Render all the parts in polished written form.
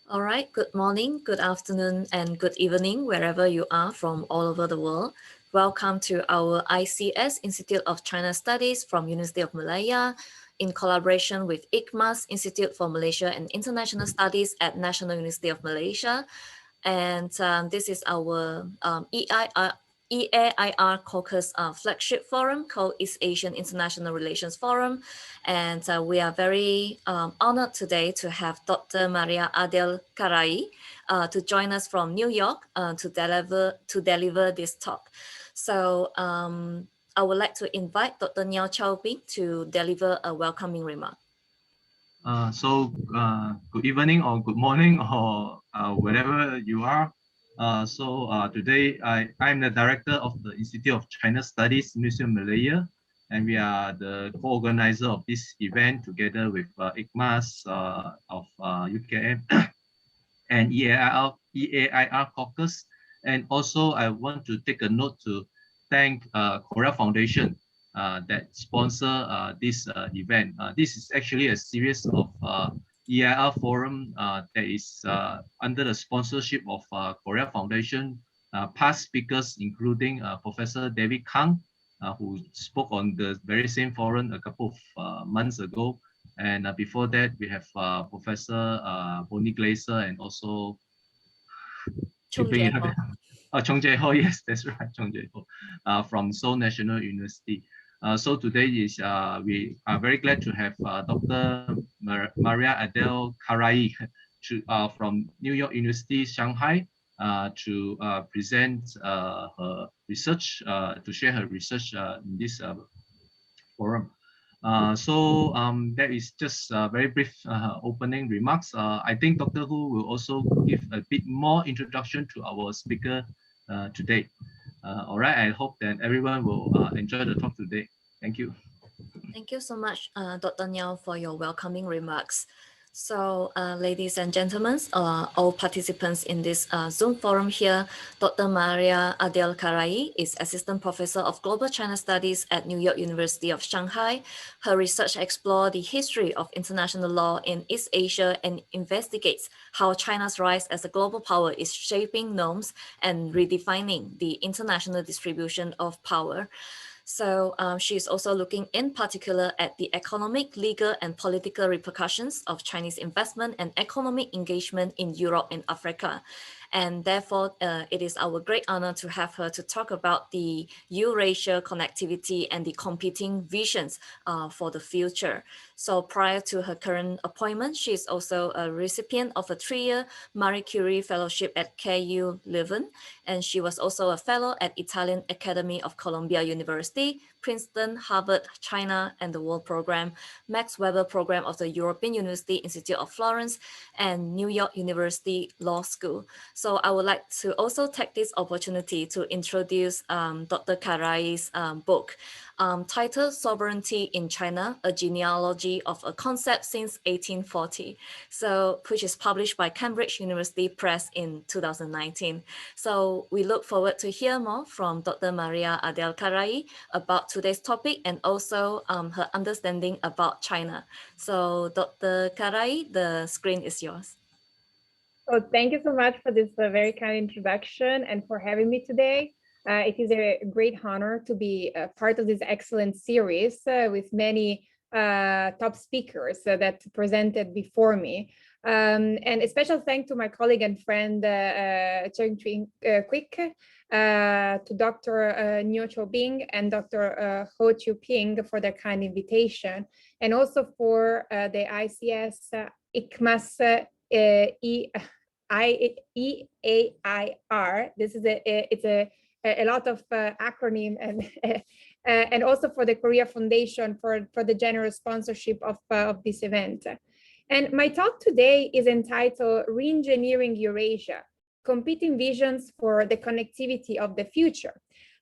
All right, good morning, good afternoon, and good evening, wherever you are from all over the world. Welcome to our ICS Institute of China Studies from University of Malaya in collaboration with ICMAS Institute for Malaysia and International Studies at National University of Malaysia. And this is our EAIR Caucus flagship forum called East Asian International Relations Forum. And we are very honored today to have Dr. Maria Adele Carrai to join us from New York to deliver this talk. So I would like to invite Dr. Niao Chaoping to deliver a welcoming remark. Good evening or good morning or wherever you are. Today I'm the director of the Institute of China Studies, Museum Malaya, and we are the co-organizer of this event together with ICMAS of UKM and EAIR Caucus. And also I want to take a note to thank Korea Foundation that sponsor this event. This is actually a series of EIR forum that is under the sponsorship of Korea Foundation. Past speakers including Professor David Kang, who spoke on the very same forum a couple of months ago. And before that, we have Professor Bonnie Glaser and also Chung Jae-ho. Chung Jae-ho, yes, that's right, Chung Jae-ho, from Seoul National University. So today is we are very glad to have Dr. Maria Adele Carrai from New York University, Shanghai, to present her research, to share her research in this forum. That is just very brief opening remarks. I think Dr. Hu will also give a bit more introduction to our speaker today. All right, I hope that everyone will enjoy the talk today. Thank you. Thank you so much, Dr. Niao, for your welcoming remarks. So, ladies and gentlemen, all participants in this Zoom forum here, Dr. Maria Adele Carrai is Assistant Professor of Global China Studies at New York University of Shanghai. Her research explores the history of international law in East Asia and investigates how China's rise as a global power is shaping norms and redefining the international distribution of power. So she's also looking in particular at the economic, legal, and political repercussions of Chinese investment and economic engagement in Europe and Africa. And therefore, it is our great honor to have her to talk about the Eurasia connectivity and the competing visions for the future. So prior to her current appointment, she is also a recipient of a 3-year Marie Curie Fellowship at KU Leuven, and she was also a fellow at Italian Academy of Columbia University, Princeton, Harvard, China, and the World Program, Max Weber Program of the European University Institute of Florence, and New York University Law School. So I would like to also take this opportunity to introduce Dr. Carrai's book, titled Sovereignty in China, A Genealogy of a Concept Since 1840, so which is published by Cambridge University Press in 2019. So we look forward to hear more from Dr. Maria Adele Carrai about today's topic and also her understanding about China. So Dr. Carrai, the screen is yours. So thank you so much for this very kind introduction and for having me today. It is a great honor to be part of this excellent series with many top speakers that presented before me. And a special thanks to my colleague and friend Cheng Quick, to Dr. Niao Chaoping and Dr. Ho Chiu Ping for their kind invitation, and also for the ICS-IKMAS-EAIR. This is it's a lot of acronym, and also for the Korea Foundation for the generous sponsorship of this event. And my talk today is entitled Reengineering Eurasia, Competing Visions for the Connectivity of the Future.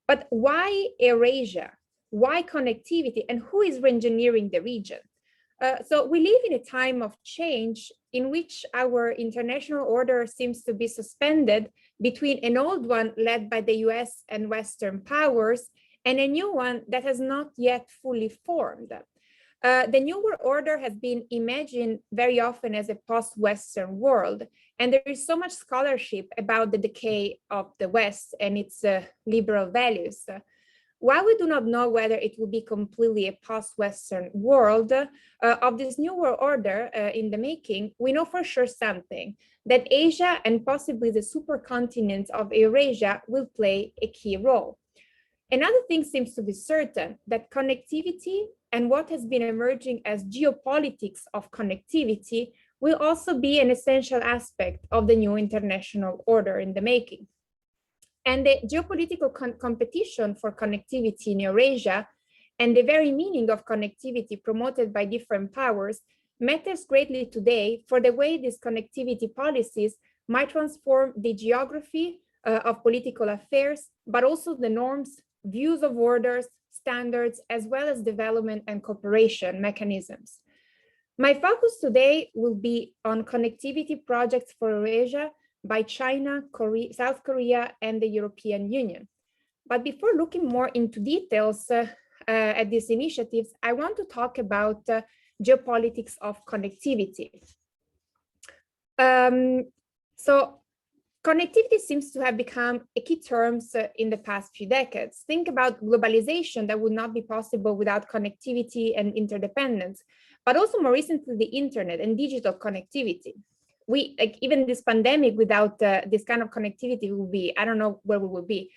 But why Eurasia? Why connectivity? And who is reengineering the region? So we live in a time of change in which our international order seems to be suspended between an old one led by the US and Western powers and a new one that has not yet fully formed. The New World Order has been imagined very often as a post-Western world, and there is so much scholarship about the decay of the West and its liberal values. While we do not know whether it will be completely a post-Western world of this New World Order in the making, we know for sure something, that Asia and possibly the supercontinent of Eurasia will play a key role. Another thing seems to be certain, that connectivity and what has been emerging as geopolitics of connectivity will also be an essential aspect of the new international order in the making. And the geopolitical competition for connectivity in Eurasia and the very meaning of connectivity promoted by different powers matters greatly today for the way these connectivity policies might transform the geography of political affairs, but also the norms, views of orders, standards, as well as development and cooperation mechanisms. My focus today will be on connectivity projects for Eurasia by China, South Korea, and the European Union. But before looking more into details at these initiatives, I want to talk about geopolitics of connectivity. So connectivity seems to have become a key term in the past few decades. Think about globalization that would not be possible without connectivity and interdependence, but also more recently, the internet and digital connectivity. We, like, even this pandemic without this kind of connectivity will be, I don't know where we will be.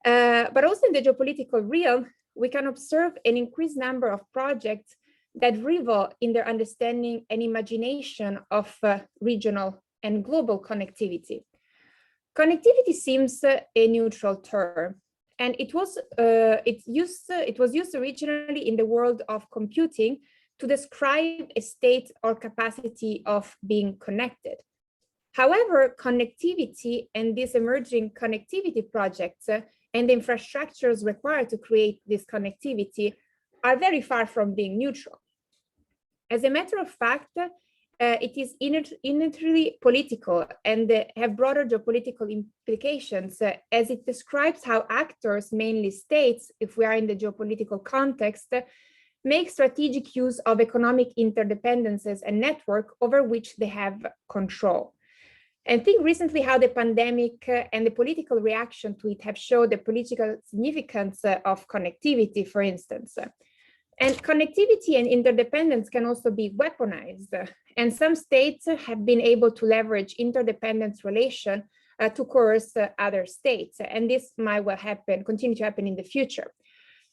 But also in the geopolitical realm, we can observe an increased number of projects that revel in their understanding and imagination of regional and global connectivity. Connectivity seems a neutral term, and it was used originally in the world of computing to describe a state or capacity of being connected. However, connectivity and these emerging connectivity projects and the infrastructures required to create this connectivity are very far from being neutral. As a matter of fact, it is innately political and have broader geopolitical implications as it describes how actors, mainly states, if we are in the geopolitical context, make strategic use of economic interdependences and network over which they have control. And think recently how the pandemic and the political reaction to it have showed the political significance of connectivity, for instance. And connectivity and interdependence can also be weaponized. And some states have been able to leverage interdependence relation to coerce other states. And this might well happen, continue to happen in the future.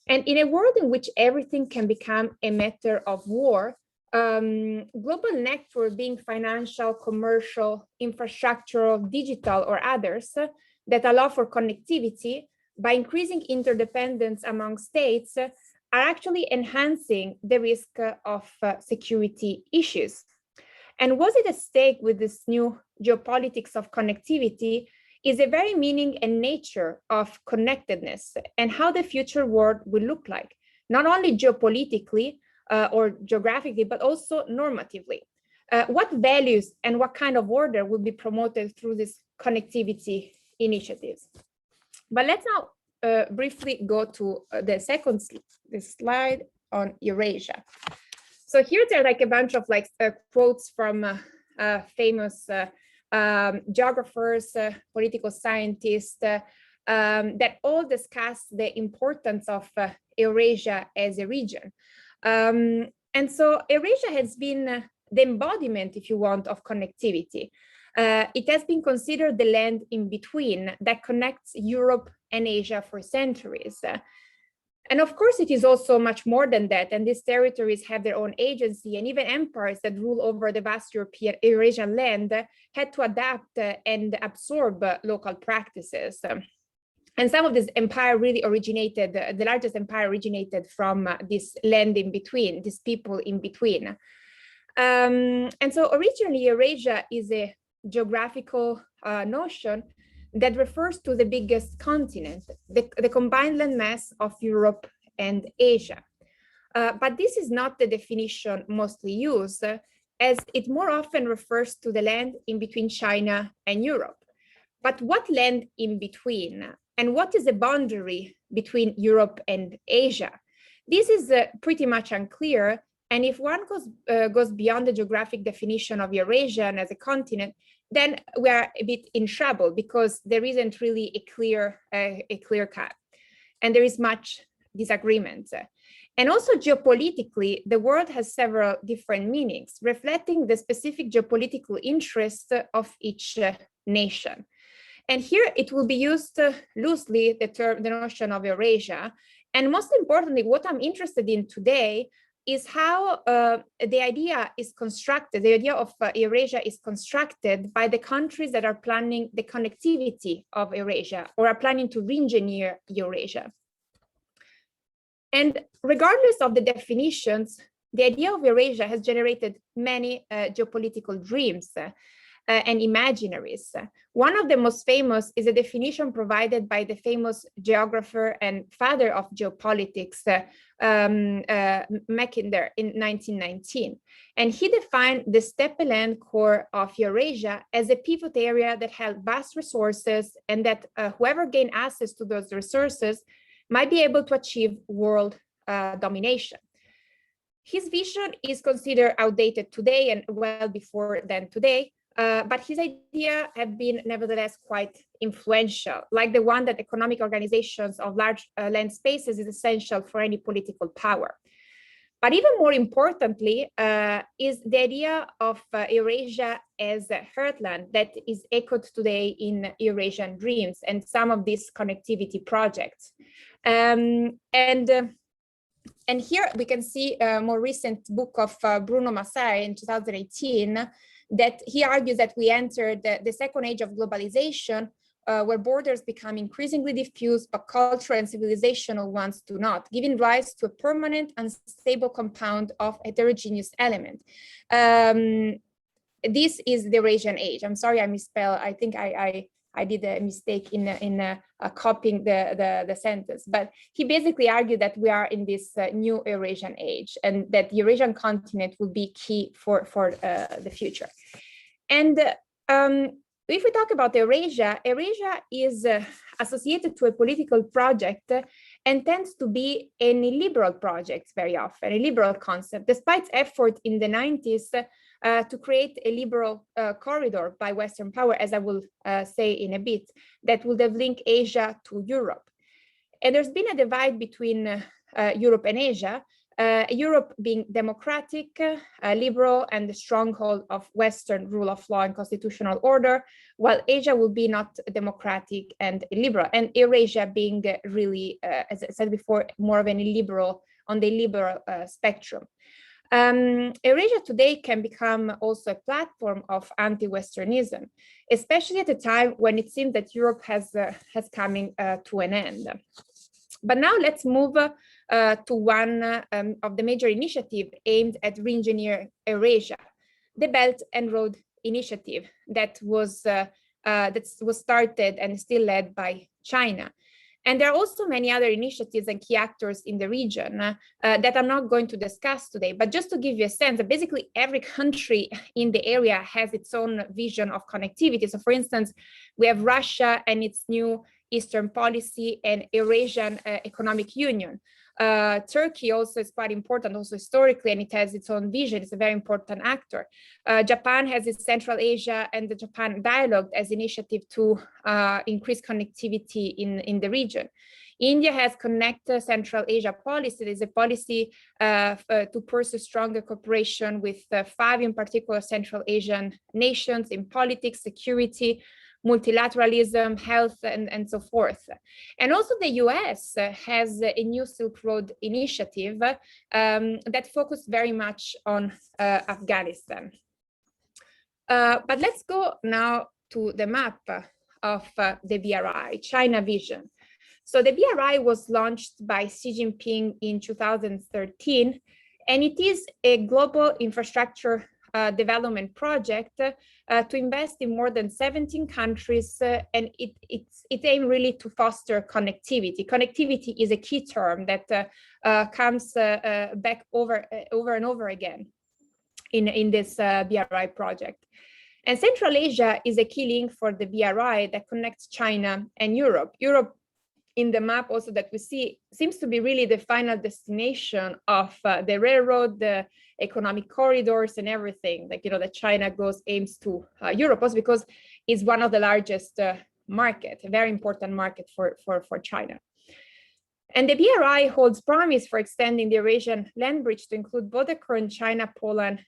And in a world in which everything can become a matter of war, global networks, being financial, commercial, infrastructural, digital, or others that allow for connectivity by increasing interdependence among states are actually enhancing the risk of security issues. And what's at stake with this new geopolitics of connectivity is a very meaning and nature of connectedness and how the future world will look like, not only geopolitically or geographically, but also normatively. What values and what kind of order will be promoted through these connectivity initiatives? But let's now briefly go to the second slide on Eurasia. So here there are like a bunch of like quotes from famous geographers, political scientists that all discuss the importance of Eurasia as a region. And so Eurasia has been the embodiment, if you want, of connectivity. It has been considered the land in between that connects Europe and Asia for centuries. And of course, it is also much more than that. And these territories have their own agency, and even empires that rule over the vast Eurasian land had to adapt and absorb local practices. And some of this empire really originated, the largest empire originated from this land in between, these people in between. And so originally Eurasia is a geographical notion that refers to the biggest continent, the combined landmass of Europe and Asia. But this is not the definition mostly used, as it more often refers to the land in between China and Europe. But what land in between? And what is the boundary between Europe and Asia? This is pretty much unclear, And if one goes beyond the geographic definition of Eurasia as a continent, then we are a bit in trouble because there isn't really a clear cut, and there is much disagreement. And also geopolitically, the word has several different meanings, reflecting the specific geopolitical interests of each nation. And here it will be used loosely, the notion of Eurasia. And most importantly, what I'm interested in today is how the idea is constructed. The idea of Eurasia is constructed by the countries that are planning the connectivity of Eurasia or are planning to re-engineer Eurasia. And regardless of the definitions, the idea of Eurasia has generated many geopolitical dreams and imaginaries. One of the most famous is a definition provided by the famous geographer and father of geopolitics, Mackinder, in 1919. And he defined the steppe-land core of Eurasia as a pivot area that held vast resources, and that whoever gained access to those resources might be able to achieve world domination. His vision is considered outdated today and well before then today, but his idea have been nevertheless quite influential, like the one that economic organizations of large land spaces is essential for any political power. But even more importantly is the idea of Eurasia as a heartland that is echoed today in Eurasian dreams and some of these connectivity projects. And here we can see a more recent book of Bruno Massari in 2018, that he argues that we entered the second age of globalization, where borders become increasingly diffuse, but cultural and civilizational ones do not, giving rise to a permanent, unstable compound of heterogeneous elements. This is the Eurasian age. I'm sorry, I misspelled. I think I did a mistake in copying the sentence, but he basically argued that we are in this new Eurasian age, and that the Eurasian continent will be key for the future. And if we talk about Eurasia, Eurasia is associated to a political project and tends to be a liberal project very often, a liberal concept, despite effort in the 90s to create a liberal corridor by Western power, as I will say in a bit, that would have linked Asia to Europe. And there's been a divide between Europe and Asia, Europe being democratic, liberal, and the stronghold of Western rule of law and constitutional order, while Asia will be not democratic and liberal, and Eurasia being really, as I said before, more of an illiberal, on the liberal spectrum. Eurasia today can become also a platform of anti-Westernism, especially at a time when it seems that Europe has coming to an end. But now let's move to one of the major initiatives aimed at re-engineering Eurasia, the Belt and Road Initiative that was started and still led by China. And there are also many other initiatives and key actors in the region that I'm not going to discuss today, but just to give you a sense that basically every country in the area has its own vision of connectivity. So for instance, we have Russia and its new Eastern policy and Eurasian Economic Union. Turkey also is quite important, also historically, and it has its own vision. It's a very important actor. Japan has its Central Asia and the Japan Dialogue as initiative to increase connectivity in the region. India has Connect Central Asia policy. It is a policy to pursue stronger cooperation with 5 in particular Central Asian nations in politics, security, multilateralism, health, and so forth. And also the US has a new Silk Road initiative that focused very much on Afghanistan. But let's go now to the map of the BRI, China Vision. So the BRI was launched by Xi Jinping in 2013, and it is a global infrastructure development project to invest in more than 17 countries, and it aims really to foster connectivity. Connectivity is a key term that comes back over and over again in this BRI project. And Central Asia is a key link for the BRI that connects China and Europe. Europe in the map also that we see seems to be really the final destination of the railroad, the economic corridors and everything, like, that China aims to Europe, also because it's one of the largest market, a very important market for China. And the BRI holds promise for extending the Eurasian land bridge to include both the current China-Poland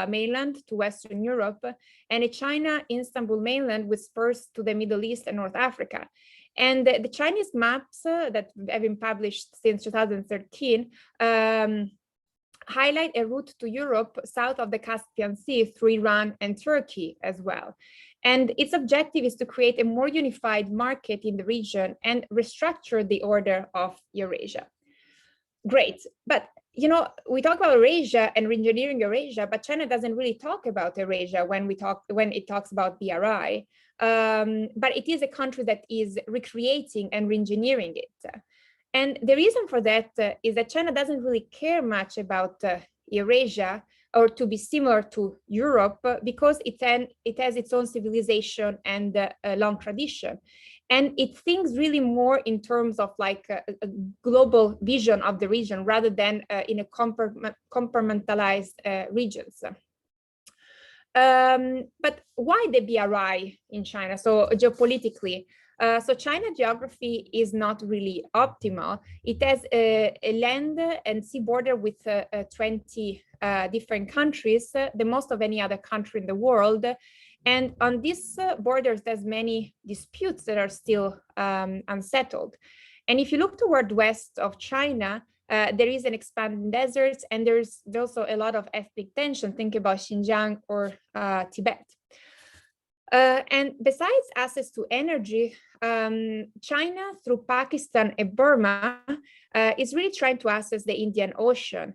mainland to Western Europe and a China-Istanbul mainland with spurs to the Middle East and North Africa. And the Chinese maps that have been published since 2013 highlight a route to Europe south of the Caspian Sea through Iran and Turkey as well. And its objective is to create a more unified market in the region and restructure the order of Eurasia. Great, but we talk about Eurasia and reengineering Eurasia, but China doesn't really talk about Eurasia when it talks about BRI. But it is a country that is recreating and reengineering it. And the reason for that is that China doesn't really care much about Eurasia or to be similar to Europe because it has its own civilization and a long tradition. And it thinks really more in terms of like a global vision of the region rather than in a compartmentalized regions. But why the BRI in China? So geopolitically, so China geography is not really optimal. It has a land and sea border with 20 different countries, the most of any other country in the world. And on these borders, there's many disputes that are still unsettled. And if you look toward west of China, there is an expanding desert, and there's also a lot of ethnic tension. Think about Xinjiang or Tibet. And besides access to energy, China, through Pakistan and Burma, is really trying to access the Indian Ocean.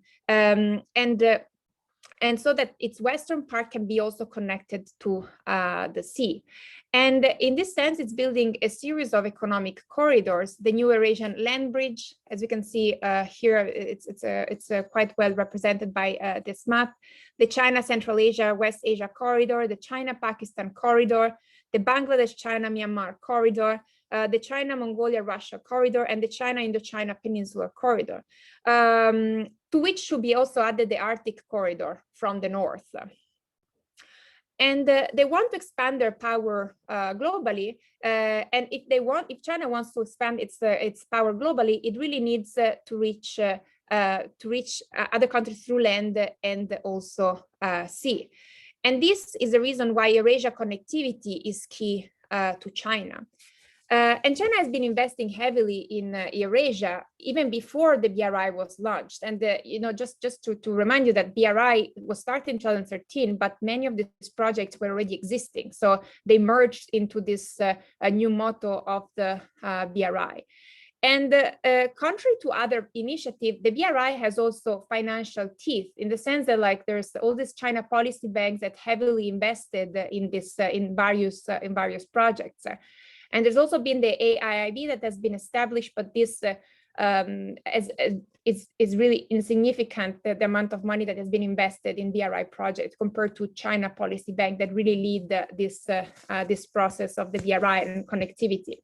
And so that its western part can be also connected to the sea. And in this sense, it's building a series of economic corridors. The new Eurasian land bridge, as you can see here, it's quite well represented by this map. The China Central Asia West Asia corridor, the China Pakistan corridor, the Bangladesh China Myanmar corridor, the China Mongolia Russia corridor, and the China Indochina Peninsula corridor, to which should be also added the Arctic corridor from the north. And they want to expand their power globally. And if China wants to expand its power globally, it really needs to reach other countries through land and also sea. And this is the reason why Eurasia connectivity is key to China. And China has been investing heavily in Eurasia even before the BRI was launched. And just to remind you that BRI was started in 2013, but many of these projects were already existing. So they merged into this new motto of the BRI. And contrary to other initiatives, the BRI has also financial teeth in the sense that like there's all these China policy banks that heavily invested in various projects. And there's also been the AIIB that has been established, but this is really insignificant, the amount of money that has been invested in BRI projects compared to China Policy Bank that really lead this process of the BRI and connectivity.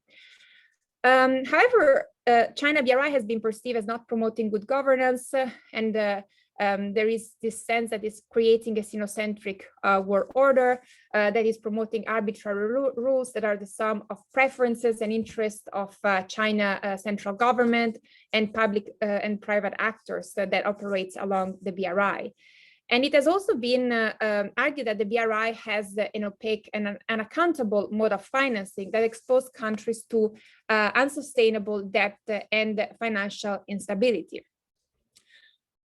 However, China BRI has been perceived as not promoting good governance, and there is this sense that it's creating a Sinocentric world order that is promoting arbitrary rules that are the sum of preferences and interests of China central government and public and private actors that operates along the BRI. And it has also been argued that the BRI has an opaque and an unaccountable mode of financing that exposes countries to unsustainable debt and financial instability.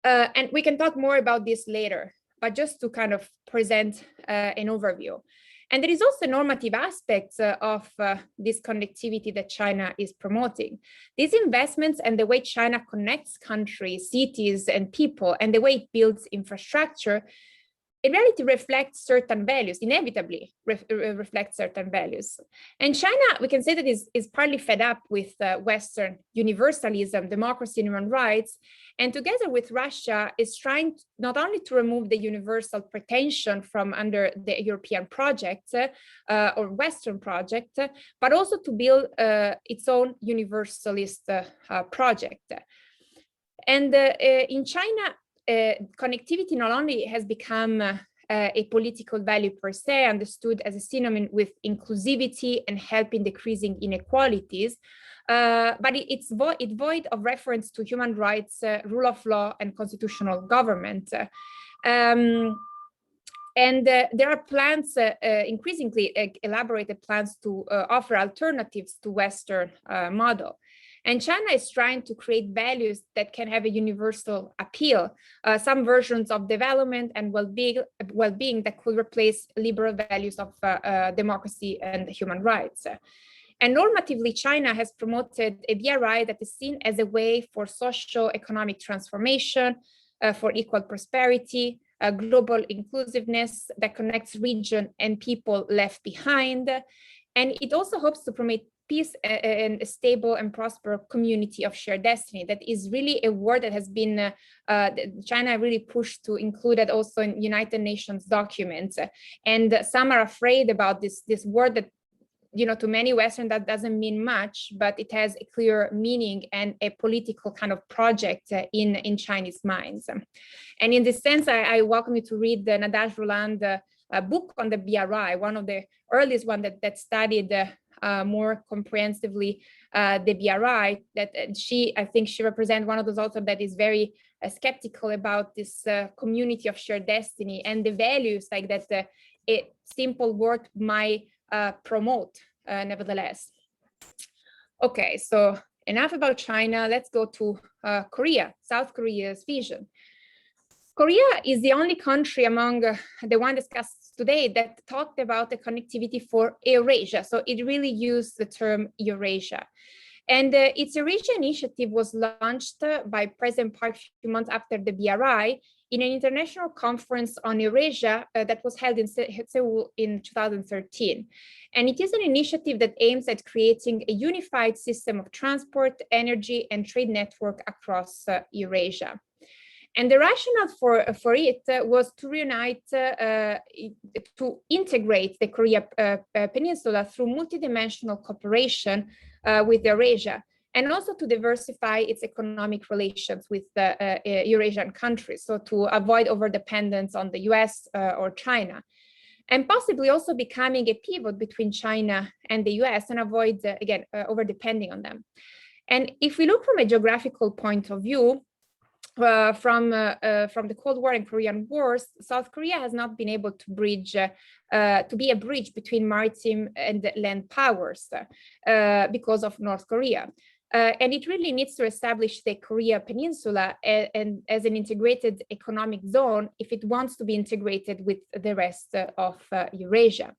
And we can talk more about this later, but just to kind of present an overview. And there is also normative aspects of this connectivity that China is promoting. These investments and the way China connects countries, cities, and people, and the way it builds infrastructure in reality reflects certain values, inevitably reflects certain values. And China, we can say that is partly fed up with Western universalism, democracy, and human rights, and together with Russia is trying not only to remove the universal pretension from under the European project or Western project, but also to build its own universalist project. And in China, connectivity not only has become a political value per se, understood as a synonym with inclusivity and helping decreasing inequalities, but it's void of reference to human rights, rule of law, and constitutional government. And there are plans, increasingly elaborated plans to offer alternatives to Western model. And China is trying to create values that can have a universal appeal, some versions of development and well-being that could replace liberal values of democracy and human rights. And normatively, China has promoted a BRI that is seen as a way for socio-economic transformation, for equal prosperity, global inclusiveness that connects region and people left behind. And it also hopes to promote peace and a stable and prosperous community of shared destiny. That is really a word that has been China really pushed to include it also in United Nations documents. And some are afraid about this word that, you know, to many Western that doesn't mean much, but it has a clear meaning and a political kind of project in Chinese minds. And in this sense, I welcome you to read the Nadège Roland book on the BRI, one of the earliest one that studied more comprehensively the BRI. That I think she represents one of those authors that is very skeptical about this community of shared destiny and the values like that a simple word might promote nevertheless. Okay, so enough about China. Let's go to Korea, South Korea's vision. Korea is the only country among the one discussed today that talked about the connectivity for Eurasia. So it really used the term Eurasia. And its Eurasia Initiative was launched by President Park a few months after the BRI in an international conference on Eurasia that was held in Seoul in 2013. And it is an initiative that aims at creating a unified system of transport, energy, and trade network across Eurasia. And the rationale for it was to reunite, to integrate the Korea Peninsula through multidimensional cooperation with Eurasia, and also to diversify its economic relations with the Eurasian countries, so to avoid overdependence on the US or China, and possibly also becoming a pivot between China and the US and avoid, again, overdepending on them. And if we look from a geographical point of view, from the Cold War and Korean Wars, South Korea has not been able to bridge, to be a bridge between maritime and land powers because of North Korea. And it really needs to establish the Korea Peninsula and as an integrated economic zone if it wants to be integrated with the rest of Eurasia.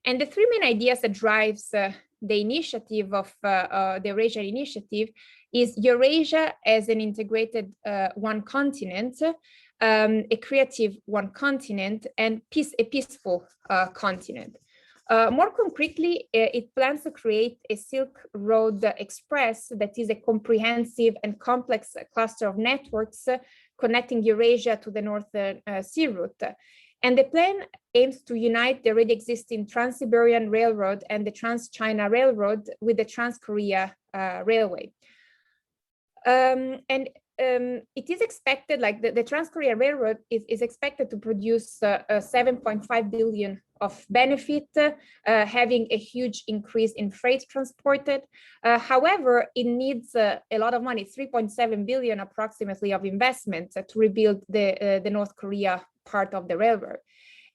And the three main ideas that drives the initiative of the Eurasia Initiative is Eurasia as an integrated one continent, a creative one continent, and a peaceful continent. More concretely, it plans to create a Silk Road Express that is a comprehensive and complex cluster of networks connecting Eurasia to the Northern Sea route. And the plan aims to unite the already existing Trans-Siberian Railroad and the Trans-China Railroad with the Trans-Korea Railway. It is expected, like the Trans-Korea Railroad is expected to produce 7.5 billion of benefit, having a huge increase in freight transported. However, it needs a lot of money, 3.7 billion approximately of investment to rebuild the North Korea part of the railroad.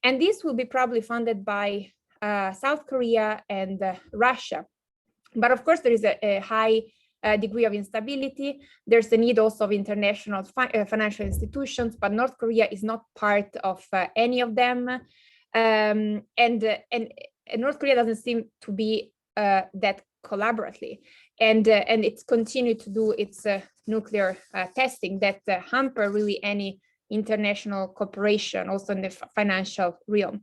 And this will be probably funded by South Korea and Russia. But of course, there is a high degree of instability. There's the need also of international financial institutions, but North Korea is not part of any of them. And North Korea doesn't seem to be that collaboratively. And it's continued to do its nuclear testing that hamper really any international cooperation, also in the financial realm.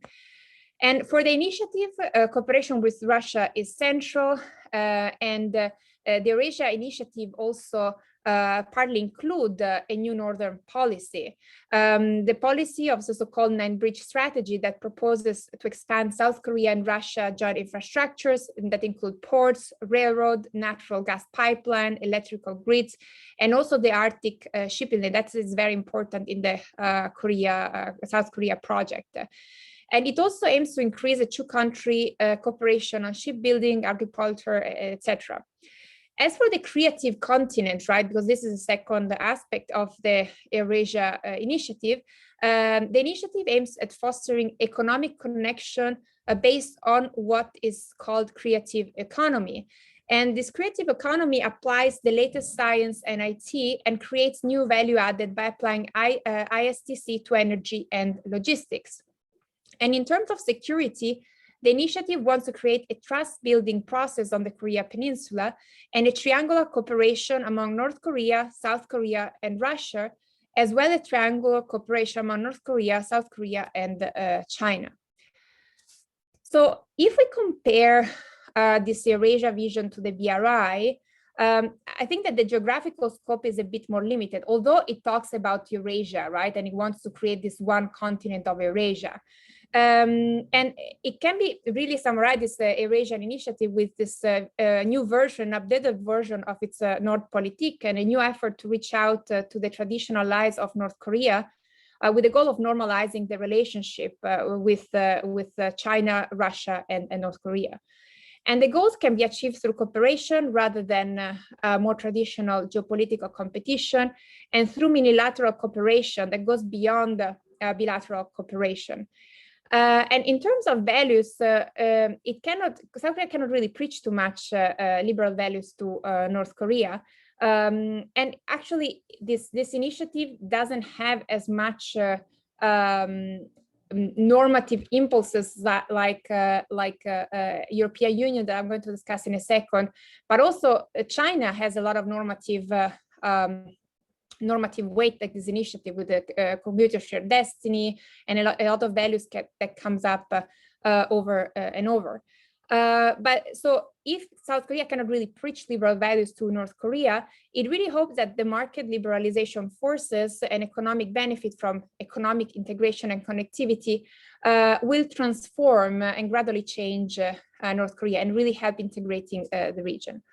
And for the initiative, cooperation with Russia is central, and the Eurasia Initiative also partly include a new northern policy. The policy of the so-called nine-bridge strategy that proposes to expand South Korea and Russia joint infrastructures that include ports, railroad, natural gas pipeline, electrical grids, and also the Arctic shipping lane. That is very important in the South Korea project. And it also aims to increase the two-country cooperation on shipbuilding, agriculture, etc. As for the creative continent, right, because this is the second aspect of the Eurasia Initiative, the initiative aims at fostering economic connection based on what is called creative economy. And this creative economy applies the latest science and IT and creates new value added by applying ISTC to energy and logistics. And in terms of security, the initiative wants to create a trust-building process on the Korea Peninsula and a triangular cooperation among North Korea, South Korea, and Russia, as well as triangular cooperation among North Korea, South Korea, and China. So if we compare this Eurasia vision to the BRI, I think that the geographical scope is a bit more limited, although it talks about Eurasia, right? And it wants to create this one continent of Eurasia. And it can be really summarized, this Eurasian Initiative, with this new version, updated version of its Nordpolitik, and a new effort to reach out to the traditional allies of North Korea with the goal of normalizing the relationship with China, Russia, and North Korea. And the goals can be achieved through cooperation rather than more traditional geopolitical competition, and through unilateral cooperation that goes beyond bilateral cooperation. And in terms of values, South Korea cannot really preach too much liberal values to North Korea. And actually, this initiative doesn't have as much normative impulses like European Union that I'm going to discuss in a second. But also, China has a lot of normative weight, like this initiative with the commuter shared destiny and a lot of values that comes up over and over. But so if South Korea cannot really preach liberal values to North Korea, it really hopes that the market liberalization forces and economic benefit from economic integration and connectivity will transform and gradually change North Korea and really help integrating the region.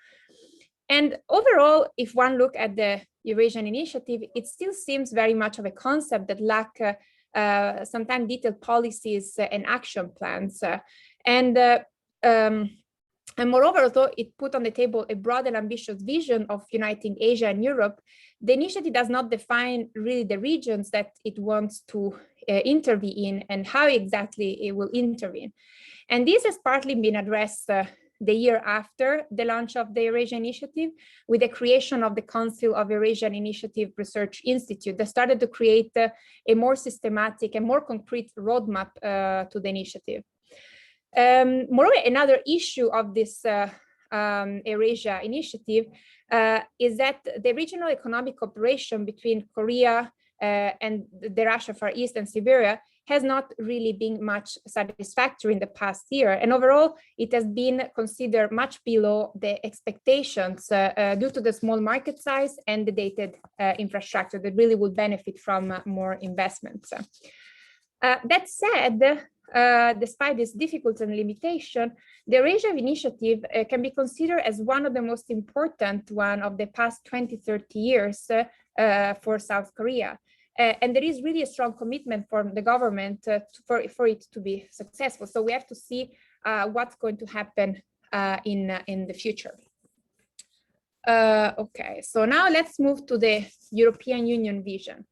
And overall, if one look at the Eurasian Initiative, it still seems very much of a concept that lack sometimes detailed policies and action plans. And moreover, although it put on the table a broad and ambitious vision of uniting Asia and Europe, the initiative does not define really the regions that it wants to intervene in and how exactly it will intervene. And this has partly been addressed the year after the launch of the Eurasia Initiative, with the creation of the Council of Eurasian Initiative Research Institute that started to create a more systematic and more concrete roadmap to the initiative. Moreover, another issue of this Eurasia Initiative is that the regional economic cooperation between Korea and the Russia, Far East, and Siberia has not really been much satisfactory in the past year. And overall, it has been considered much below the expectations due to the small market size and the dated infrastructure that really would benefit from more investments. That said, despite this difficulty and limitation, the Eurasia Initiative can be considered as one of the most important one of the past 20-30 years for South Korea. And there is really a strong commitment from the government for it to be successful. So we have to see what's going to happen in the future. Okay, so now let's move to the European Union vision.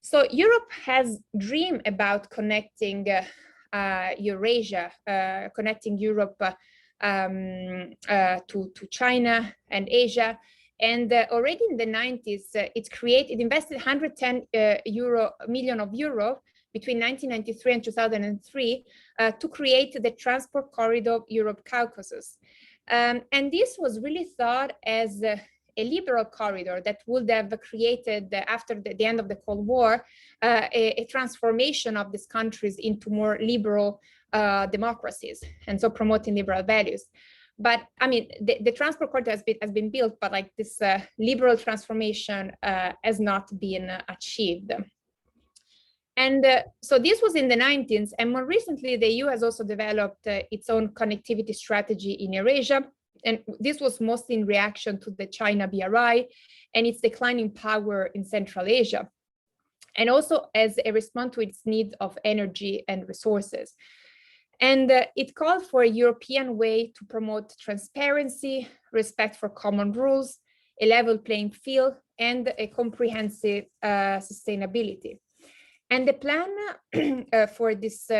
So Europe has dreamed about connecting Eurasia, connecting Europe to China and Asia. And already in the 90s, it invested 110 million euro between 1993 and 2003 to create the transport corridor Europe-Caucasus. And this was really thought as a liberal corridor that would have created, after the end of the Cold War, a transformation of these countries into more liberal democracies, and so promoting liberal values. But I mean, the transport corridor has been built, but like this liberal transformation has not been achieved. And so this was in the 1990s, and more recently, the EU has also developed its own connectivity strategy in Eurasia. And this was mostly in reaction to the China BRI and its declining power in Central Asia, and also as a response to its need of energy and resources. And it called for a European way to promote transparency, respect for common rules, a level playing field, and a comprehensive sustainability. And the plan for this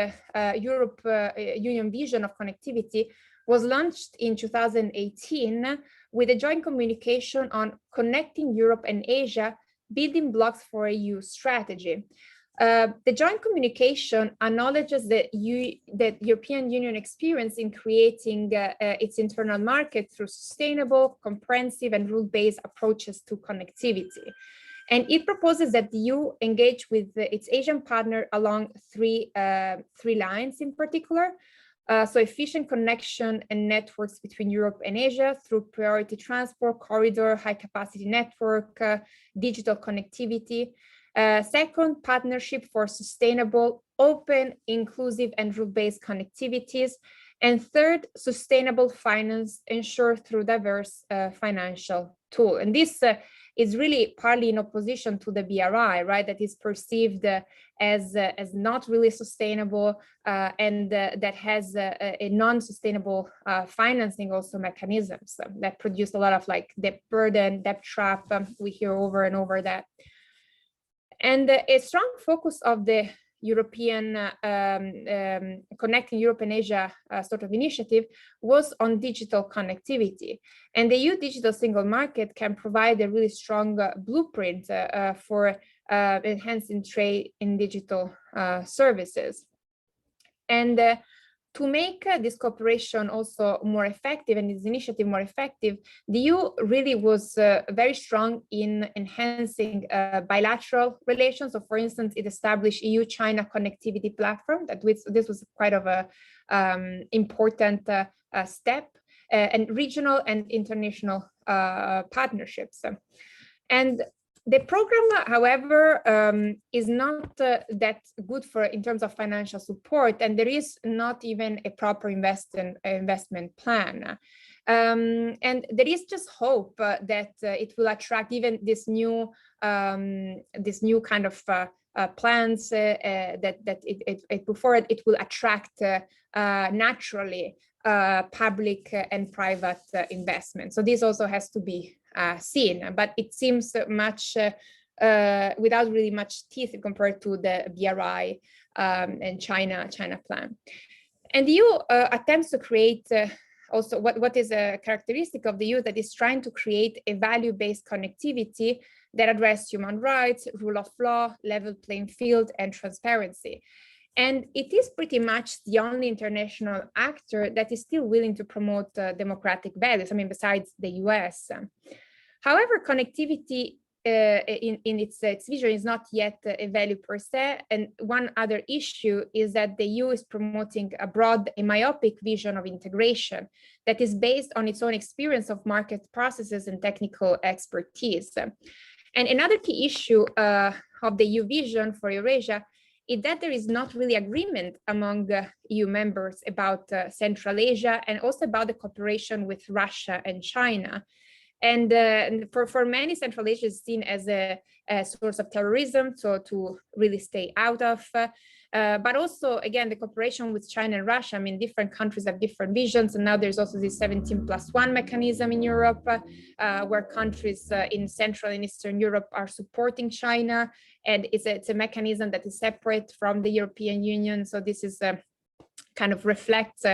Europe Union vision of connectivity was launched in 2018 with a joint communication on connecting Europe and Asia, building blocks for a EU strategy. The joint communication acknowledges the European Union experience in creating its internal market through sustainable, comprehensive, and rule-based approaches to connectivity. And it proposes that the EU engage with its Asian partner along three lines in particular. So efficient connection and networks between Europe and Asia through priority transport, corridor, high capacity network, digital connectivity. Second, partnership for sustainable, open, inclusive, and rule-based connectivities. And third, sustainable finance ensured through diverse financial tools. And this is really partly in opposition to the BRI, right? That is perceived as not really sustainable and that has a non-sustainable financing also mechanisms that produce a lot of like debt burden, debt trap. We hear over and over that. And a strong focus of the European Connecting Europe and Asia sort of initiative was on digital connectivity. And the EU digital single market can provide a really strong blueprint for enhancing trade in digital services. And to make this cooperation also more effective and this initiative more effective, the EU really was very strong in enhancing bilateral relations. So for instance, it established EU-China connectivity platform. This was quite of a important step, and regional and international partnerships. And the program, however, is not that good in terms of financial support, and there is not even a proper investment plan. And there is just hope that it will attract even this new kind of plans that before it will attract naturally public and private investment. So this also has to be seen, but it seems much without really much teeth compared to the BRI and China plan. And the EU attempts to create also what is a characteristic of the EU, that is trying to create a value-based connectivity that address human rights, rule of law, level playing field, and transparency. And it is pretty much the only international actor that is still willing to promote democratic values, I mean, besides the US. However, connectivity in its vision is not yet a value per se. And one other issue is that the EU is promoting a broad, a myopic vision of integration that is based on its own experience of market processes and technical expertise. And another key issue of the EU vision for Eurasia is that there is not really agreement among EU members about Central Asia and also about the cooperation with Russia and China. And for many, Central Asia is seen as a source of terrorism, so to really stay out of. But also, again, the cooperation with China and Russia, I mean, different countries have different visions. And now there's also this 17+1 mechanism in Europe, where countries in Central and Eastern Europe are supporting China. And it's a mechanism that is separate from the European Union. So this is kind of reflects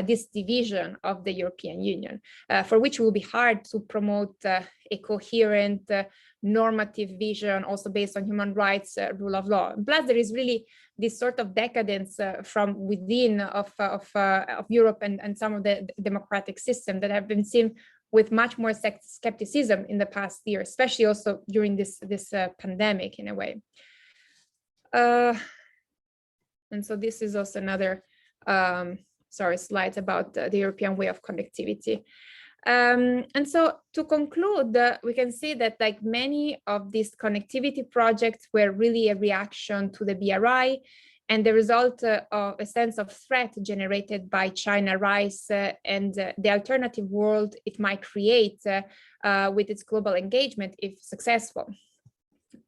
this division of the European Union, for which it will be hard to promote a coherent normative vision also based on human rights, rule of law. Plus, there is really this sort of decadence from within of Europe and some of the democratic system that have been seen with much more skepticism in the past year, especially also during this pandemic in a way. And so this is also another slide about the European way of connectivity. And so to conclude, we can see that like many of these connectivity projects were really a reaction to the BRI and the result of a sense of threat generated by China rise and the alternative world it might create with its global engagement if successful.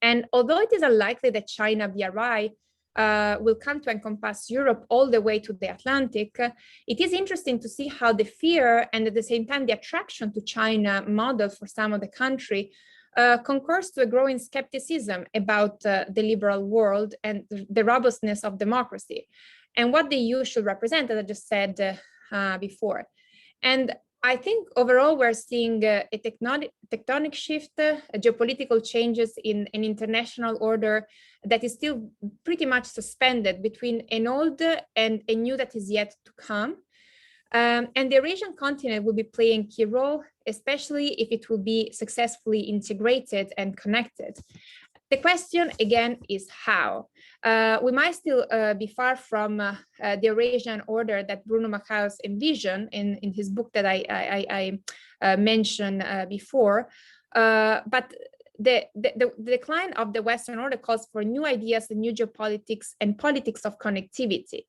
And although it is unlikely that China BRI will come to encompass Europe all the way to the Atlantic, it is interesting to see how the fear and at the same time the attraction to China model for some of the country concurs to a growing skepticism about the liberal world and the robustness of democracy and what the EU should represent, as I just said before. And I think overall we're seeing a tectonic shift, geopolitical changes in an international order that is still pretty much suspended between an old and a new that is yet to come. And the Eurasian continent will be playing a key role, especially if it will be successfully integrated and connected. The question again is how. We might still be far from the Eurasian order that Bruno Machaos envisioned in his book that I mentioned before, but the decline of the Western order calls for new ideas and new geopolitics and politics of connectivity.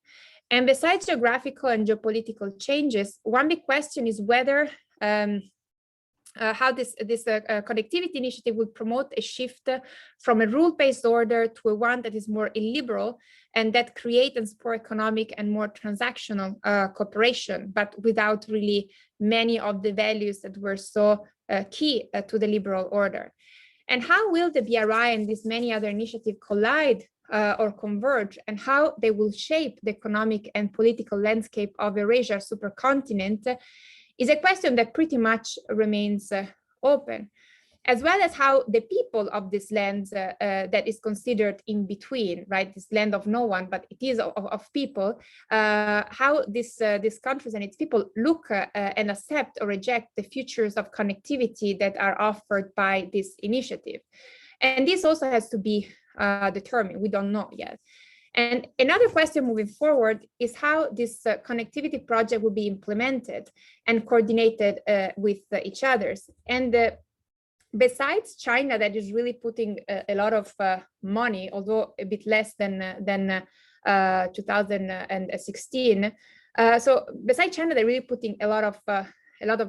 And besides geographical and geopolitical changes, one big question is whether how this connectivity initiative would promote a shift from a rule-based order to a one that is more illiberal and that create and support economic and more transactional cooperation, but without really many of the values that were so key to the liberal order. And how will the BRI and these many other initiatives collide or converge, and how they will shape the economic and political landscape of Eurasia supercontinent is a question that pretty much remains open, as well as how the people of this land that is considered in between, right? This land of no one, but it is of people, how these countries and its people look and accept or reject the futures of connectivity that are offered by this initiative. And this also has to be determined. We don't know yet. And another question moving forward is how this connectivity project will be implemented and coordinated with each other's. And besides China, that is really putting a lot of money, although a bit less than 2016. So besides China, they're really putting a lot of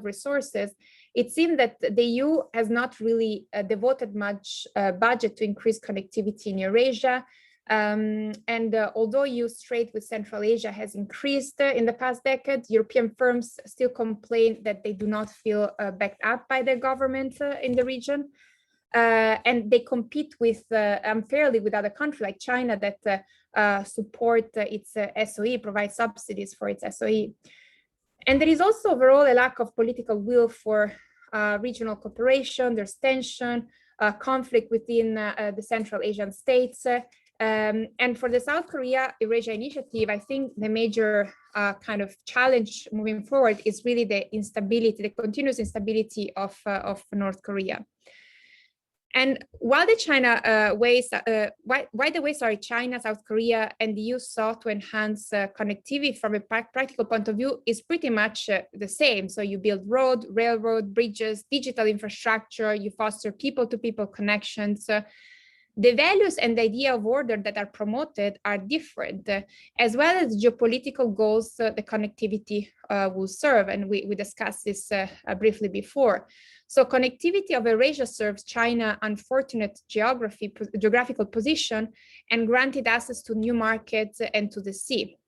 resources. It seems that the EU has not really devoted much budget to increase connectivity in Eurasia. Although use trade with Central Asia has increased in the past decade, European firms still complain that they do not feel backed up by their government in the region. And they compete with unfairly with other countries like China that support its SOE, provide subsidies for its SOE. And there is also overall a lack of political will for regional cooperation. There's tension, conflict within the Central Asian states. And for the South Korea Eurasia Initiative, I think the major kind of challenge moving forward is really the instability, the continuous instability of North Korea. And while the China China, South Korea, and the EU sought to enhance connectivity from a practical point of view is pretty much the same. So you build road, railroad, bridges, digital infrastructure, you foster people-to-people connections. The values and the idea of order that are promoted are different, as well as geopolitical goals the connectivity will serve. And we discussed this briefly before. So connectivity of Eurasia serves China's unfortunate geographical position and granted access to new markets and to the sea.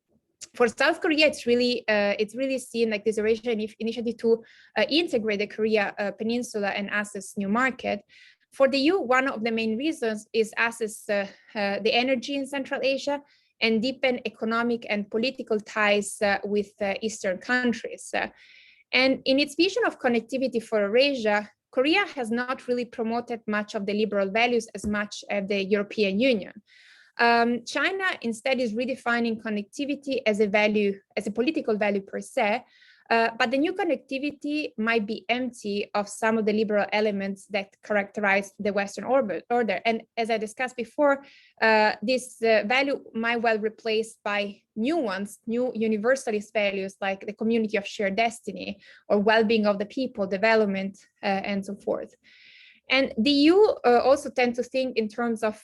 For South Korea, it's really seen like this Eurasian initiative to integrate the Korea Peninsula and access new market. For the EU, one of the main reasons is access the energy in Central Asia and deepen economic and political ties with Eastern countries. And in its vision of connectivity for Eurasia, Korea has not really promoted much of the liberal values as much as the European Union. China instead is redefining connectivity as a value, as a political value per se, But the new connectivity might be empty of some of the liberal elements that characterize the Western order. And as I discussed before, this value might well replaced by new ones, new universalist values like the community of shared destiny or well-being of the people, development, and so forth. And the EU also tend to think in terms of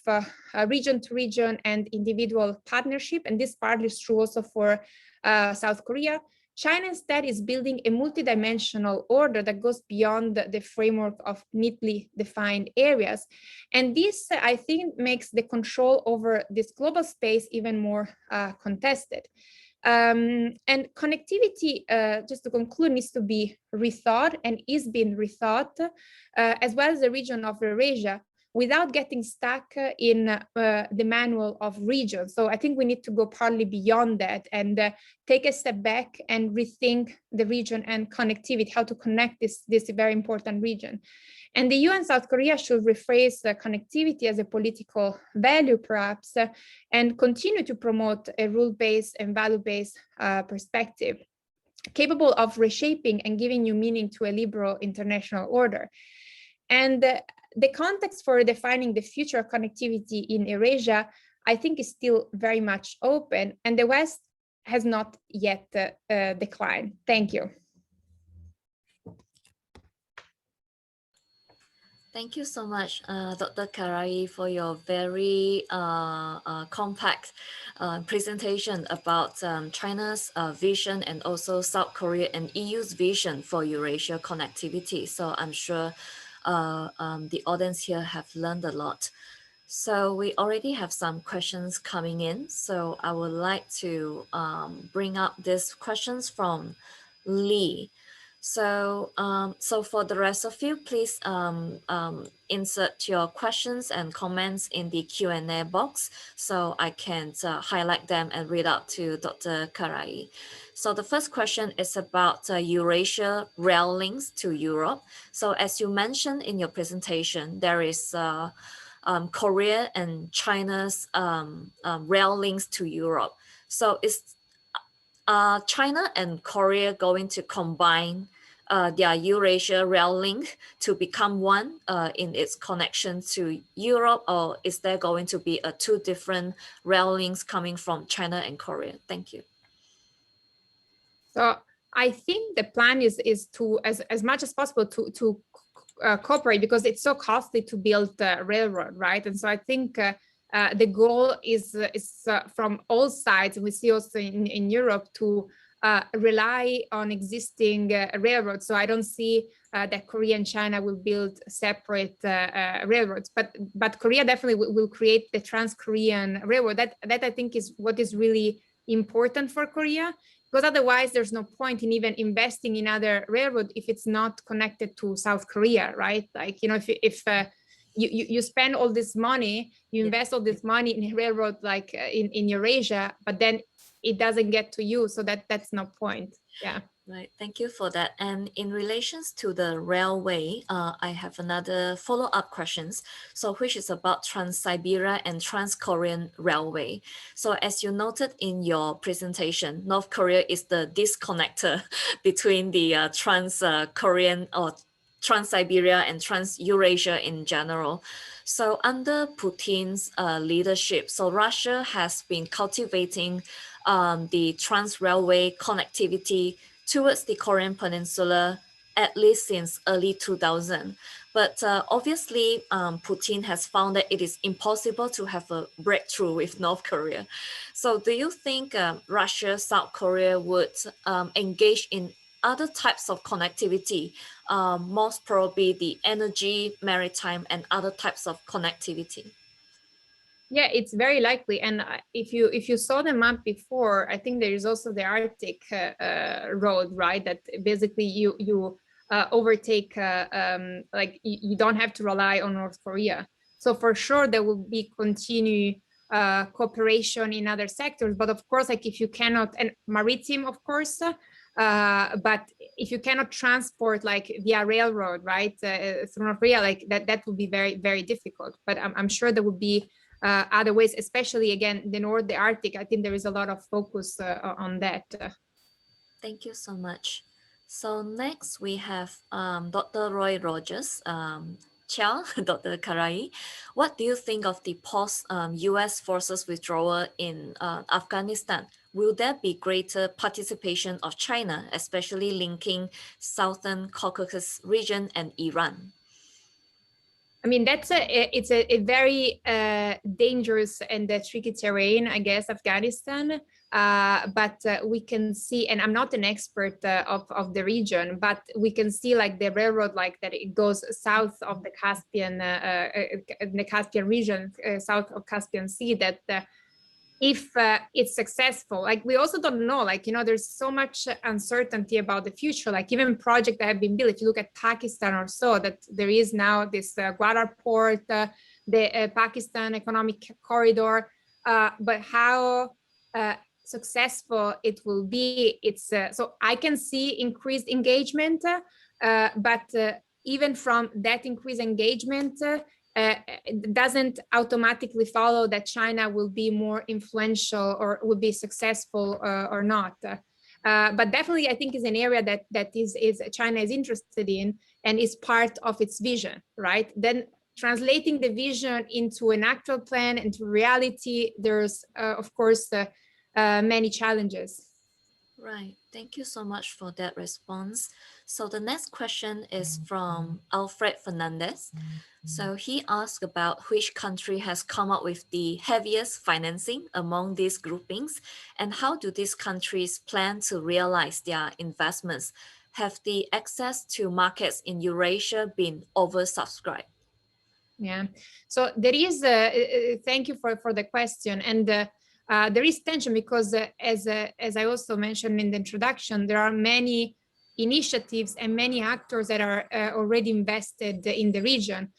region to region and individual partnership. And this partly is true also for South Korea. China instead is building a multidimensional order that goes beyond the framework of neatly defined areas. And this, I think, makes the control over this global space even more contested. And connectivity, just to conclude, needs to be rethought and is being rethought, as well as the region of Eurasia, without getting stuck in the manual of regions. So I think we need to go partly beyond that and take a step back and rethink the region and connectivity, how to connect this very important region. And the EU and South Korea should rephrase connectivity as a political value, perhaps, and continue to promote a rule-based and value-based perspective, capable of reshaping and giving new meaning to a liberal international order. And the context for defining the future of connectivity in Eurasia, I think, is still very much open, and the West has not yet declined. Thank you. Thank you so much, Dr. Carrai, for your very compact presentation about China's vision and also South Korea and EU's vision for Eurasia connectivity. So I'm sure the audience here have learned a lot. So we already have some questions coming in. So I would like to bring up these questions from Lee. So, so for the rest of you, please insert your questions and comments in the Q&A box so I can highlight them and read out to Dr. Carrai. So the first question is about Eurasia rail links to Europe. So as you mentioned in your presentation, there is Korea and China's rail links to Europe. So is China and Korea going to combine their Eurasia rail link to become one in its connection to Europe, or is there going to be two different rail links coming from China and Korea? Thank you. So I think the plan is to, as much as possible, to cooperate, because it's so costly to build the railroad, right? And so I think the goal is from all sides. We see also in Europe to rely on existing railroads. So I don't see that Korea and China will build separate railroads, but Korea definitely will create the Trans-Korean Railroad. That I think is what is really important for Korea, because otherwise there's no point in even investing in other railroad if it's not connected to South Korea, right? Like, you know, if you spend all this money, you invest all this money in a railroad like in Eurasia, but then it doesn't get to you, so that's no point. Yeah. Right, thank you for that. And in relations to the railway, I have another follow-up questions. So which is about Trans-Siberia and Trans-Korean Railway. So as you noted in your presentation, North Korea is the disconnector between the Trans-Korean or Trans-Siberia and Trans-Eurasia in general. So under Putin's leadership, so Russia has been cultivating the trans-railway connectivity towards the Korean Peninsula, at least since early 2000. But obviously, Putin has found that it is impossible to have a breakthrough with North Korea. So do you think Russia, South Korea would engage in other types of connectivity, most probably the energy, maritime, and other types of connectivity? Yeah, it's very likely. And if you saw the map before, I think there is also the Arctic road, right? That basically you overtake, like you don't have to rely on North Korea. So for sure there will be continued cooperation in other sectors. But of course, like if you cannot, and maritime, of course, but if you cannot transport like via railroad, right, through North Korea, like that would be very, very difficult. But I'm sure there would be other ways, especially again the Arctic. I think there is a lot of focus on that. Thank you so much. So next we have Dr. Roy Rogers. Chia, Dr. Carrai, what do you think of the post-US forces withdrawal in Afghanistan? Will there be greater participation of China, especially linking Southern Caucasus region and Iran? I mean, it's a very dangerous and tricky terrain, I guess, Afghanistan. But we can see, and I'm not an expert of the region, but we can see like the railroad, like that it goes south of the Caspian region, south of Caspian Sea, that if it's successful, like we also don't know, like, you know, there's so much uncertainty about the future, like even projects that have been built, if you look at Pakistan or so, that there is now this Gwadar port, the Pakistan economic corridor, but how successful it will be, it's so I can see increased engagement, but even from that increased engagement, it doesn't automatically follow that China will be more influential or will be successful or not. But definitely, I think is an area that is China is interested in and is part of its vision, right? Then translating the vision into an actual plan, into reality, there's of course many challenges. Right. Thank you so much for that response. So the next question is from Alfred Fernandez. So he asked about which country has come up with the heaviest financing among these groupings, and how do these countries plan to realize their investments? Have the access to markets in Eurasia been oversubscribed? Yeah, so there is thank you for the question, and there is tension because as I also mentioned in the introduction, there are many initiatives and many actors that are already invested in the region.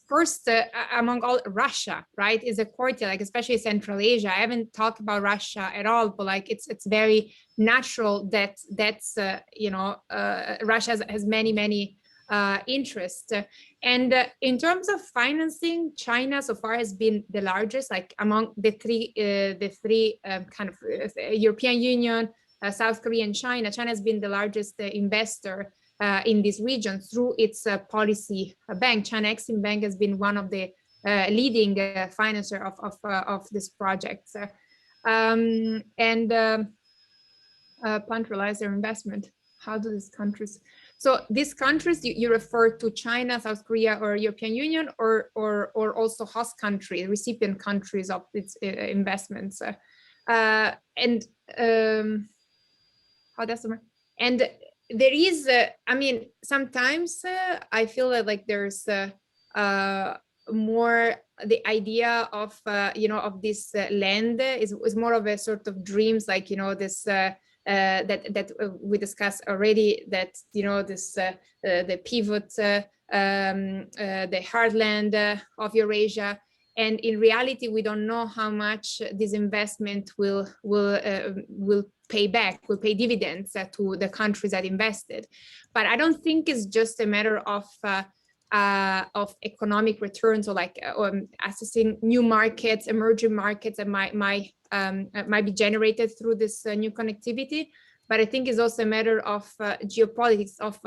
First, among all, Russia, right, is a core, like especially Central Asia. I haven't talked about Russia at all, but like it's very natural that you know, Russia has many interests. And in terms of financing, China so far has been the largest, like among the three kind of European Union, South Korea, and China. China has been the largest investor in this region through its policy bank. China Exim Bank has been one of the leading financer of this project, and plan to realize their investment. How do these countries? So these countries, you refer to China, South Korea, or European Union, or also host country, recipient countries of its investments, and how does it? And there is, I mean, sometimes I feel like there's more the idea of you know, of this land is more of a sort of dreams, like, you know, this. That we discussed already, that, you know, this the pivot, the heartland of Eurasia, and in reality we don't know how much this investment will pay back, will pay dividends to the countries that invested. But I don't think it's just a matter of economic returns, or like assessing new markets, emerging markets that might be generated through this new connectivity. But I think it's also a matter of geopolitics, of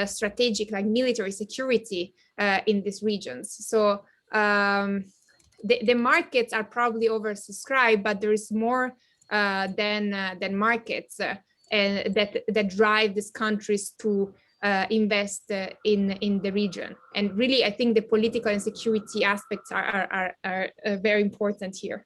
strategic, like military security in these regions. So the markets are probably oversubscribed, but there is more than markets and that drive these countries to invest in the region. And really, I think the political and security aspects are very important here.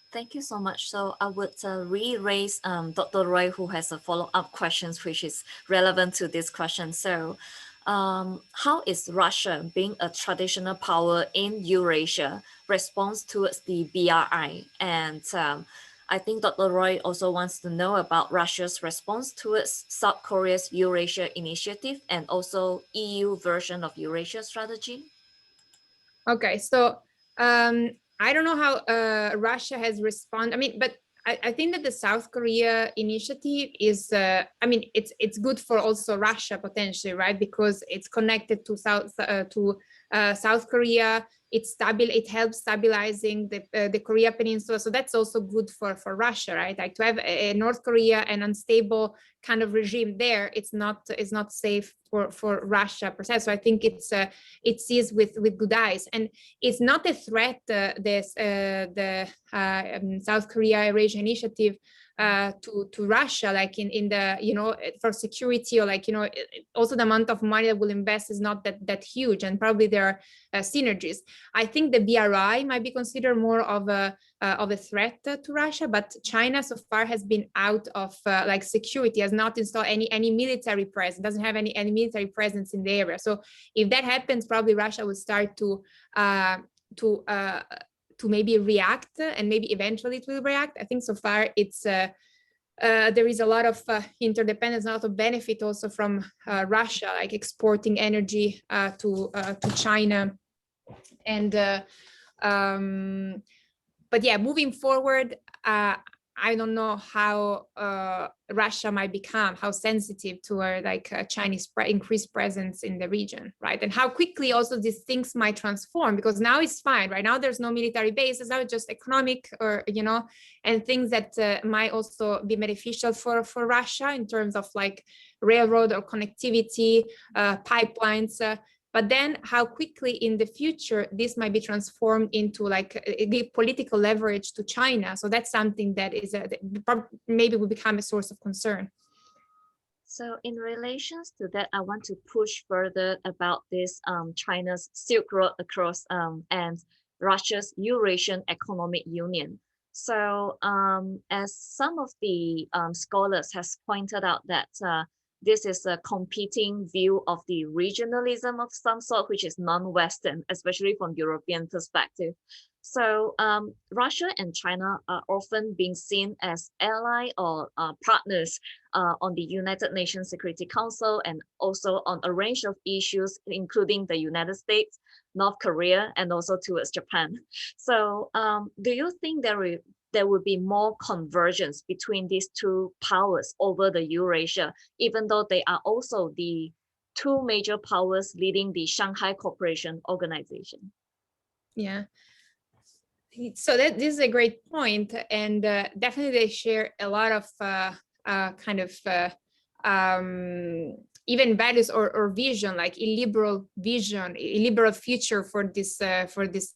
Thank you so much. So I would re-raise Dr. Roy, who has a follow-up questions which is relevant to this question. So how is Russia, being a traditional power in Eurasia, responds towards the BRI? And I think Dr. Roy also wants to know about Russia's response towards South Korea's Eurasia Initiative and also EU version of Eurasia strategy. Okay, so I don't know how Russia has responded. I mean, but I think that the South Korea initiative is, I mean, it's good for also Russia potentially, right? Because it's connected to South Korea. it helps stabilizing the Korea Peninsula. So that's also good for Russia, right? Like to have a North Korea, an unstable kind of regime there, it's not safe for Russia per se. So I think it sees with good eyes, and it's not a threat. The South Korea Eurasia Initiative to Russia, like in the, you know, for security, or like, you know, also the amount of money that will invest is not that huge, and probably there are synergies. I think the BRI might be considered more of a threat to Russia, but China so far has been out of like security, has not installed any military presence, doesn't have any military presence in the area. So if that happens, probably Russia will start to maybe react, and maybe eventually it will react. I think so far it's there is a lot of interdependence, a lot of benefit also from Russia, like exporting energy to China. And but yeah, moving forward, I don't know how Russia might become, how sensitive to like Chinese increased presence in the region, right? And how quickly also these things might transform, because now it's fine, right? Now there's no military bases, now it's just economic, or, you know, and things that might also be beneficial for Russia in terms of like railroad or connectivity, pipelines. But then how quickly in the future this might be transformed into like a political leverage to China. So that's something that is maybe will become a source of concern. So in relations to that, I want to push further about this China's Silk Road across and Russia's Eurasian Economic Union. So as some of the scholars has pointed out that this is a competing view of the regionalism of some sort, which is non-Western, especially from European perspective. So Russia and China are often being seen as ally or partners on the United Nations Security Council, and also on a range of issues, including the United States, North Korea, and also towards Japan. So do you think there will be more convergence between these two powers over the Eurasia, even though they are also the two major powers leading the Shanghai Cooperation Organization? Yeah. So this is a great point, and definitely they share a lot of kind of even values or vision, like illiberal vision, illiberal future for this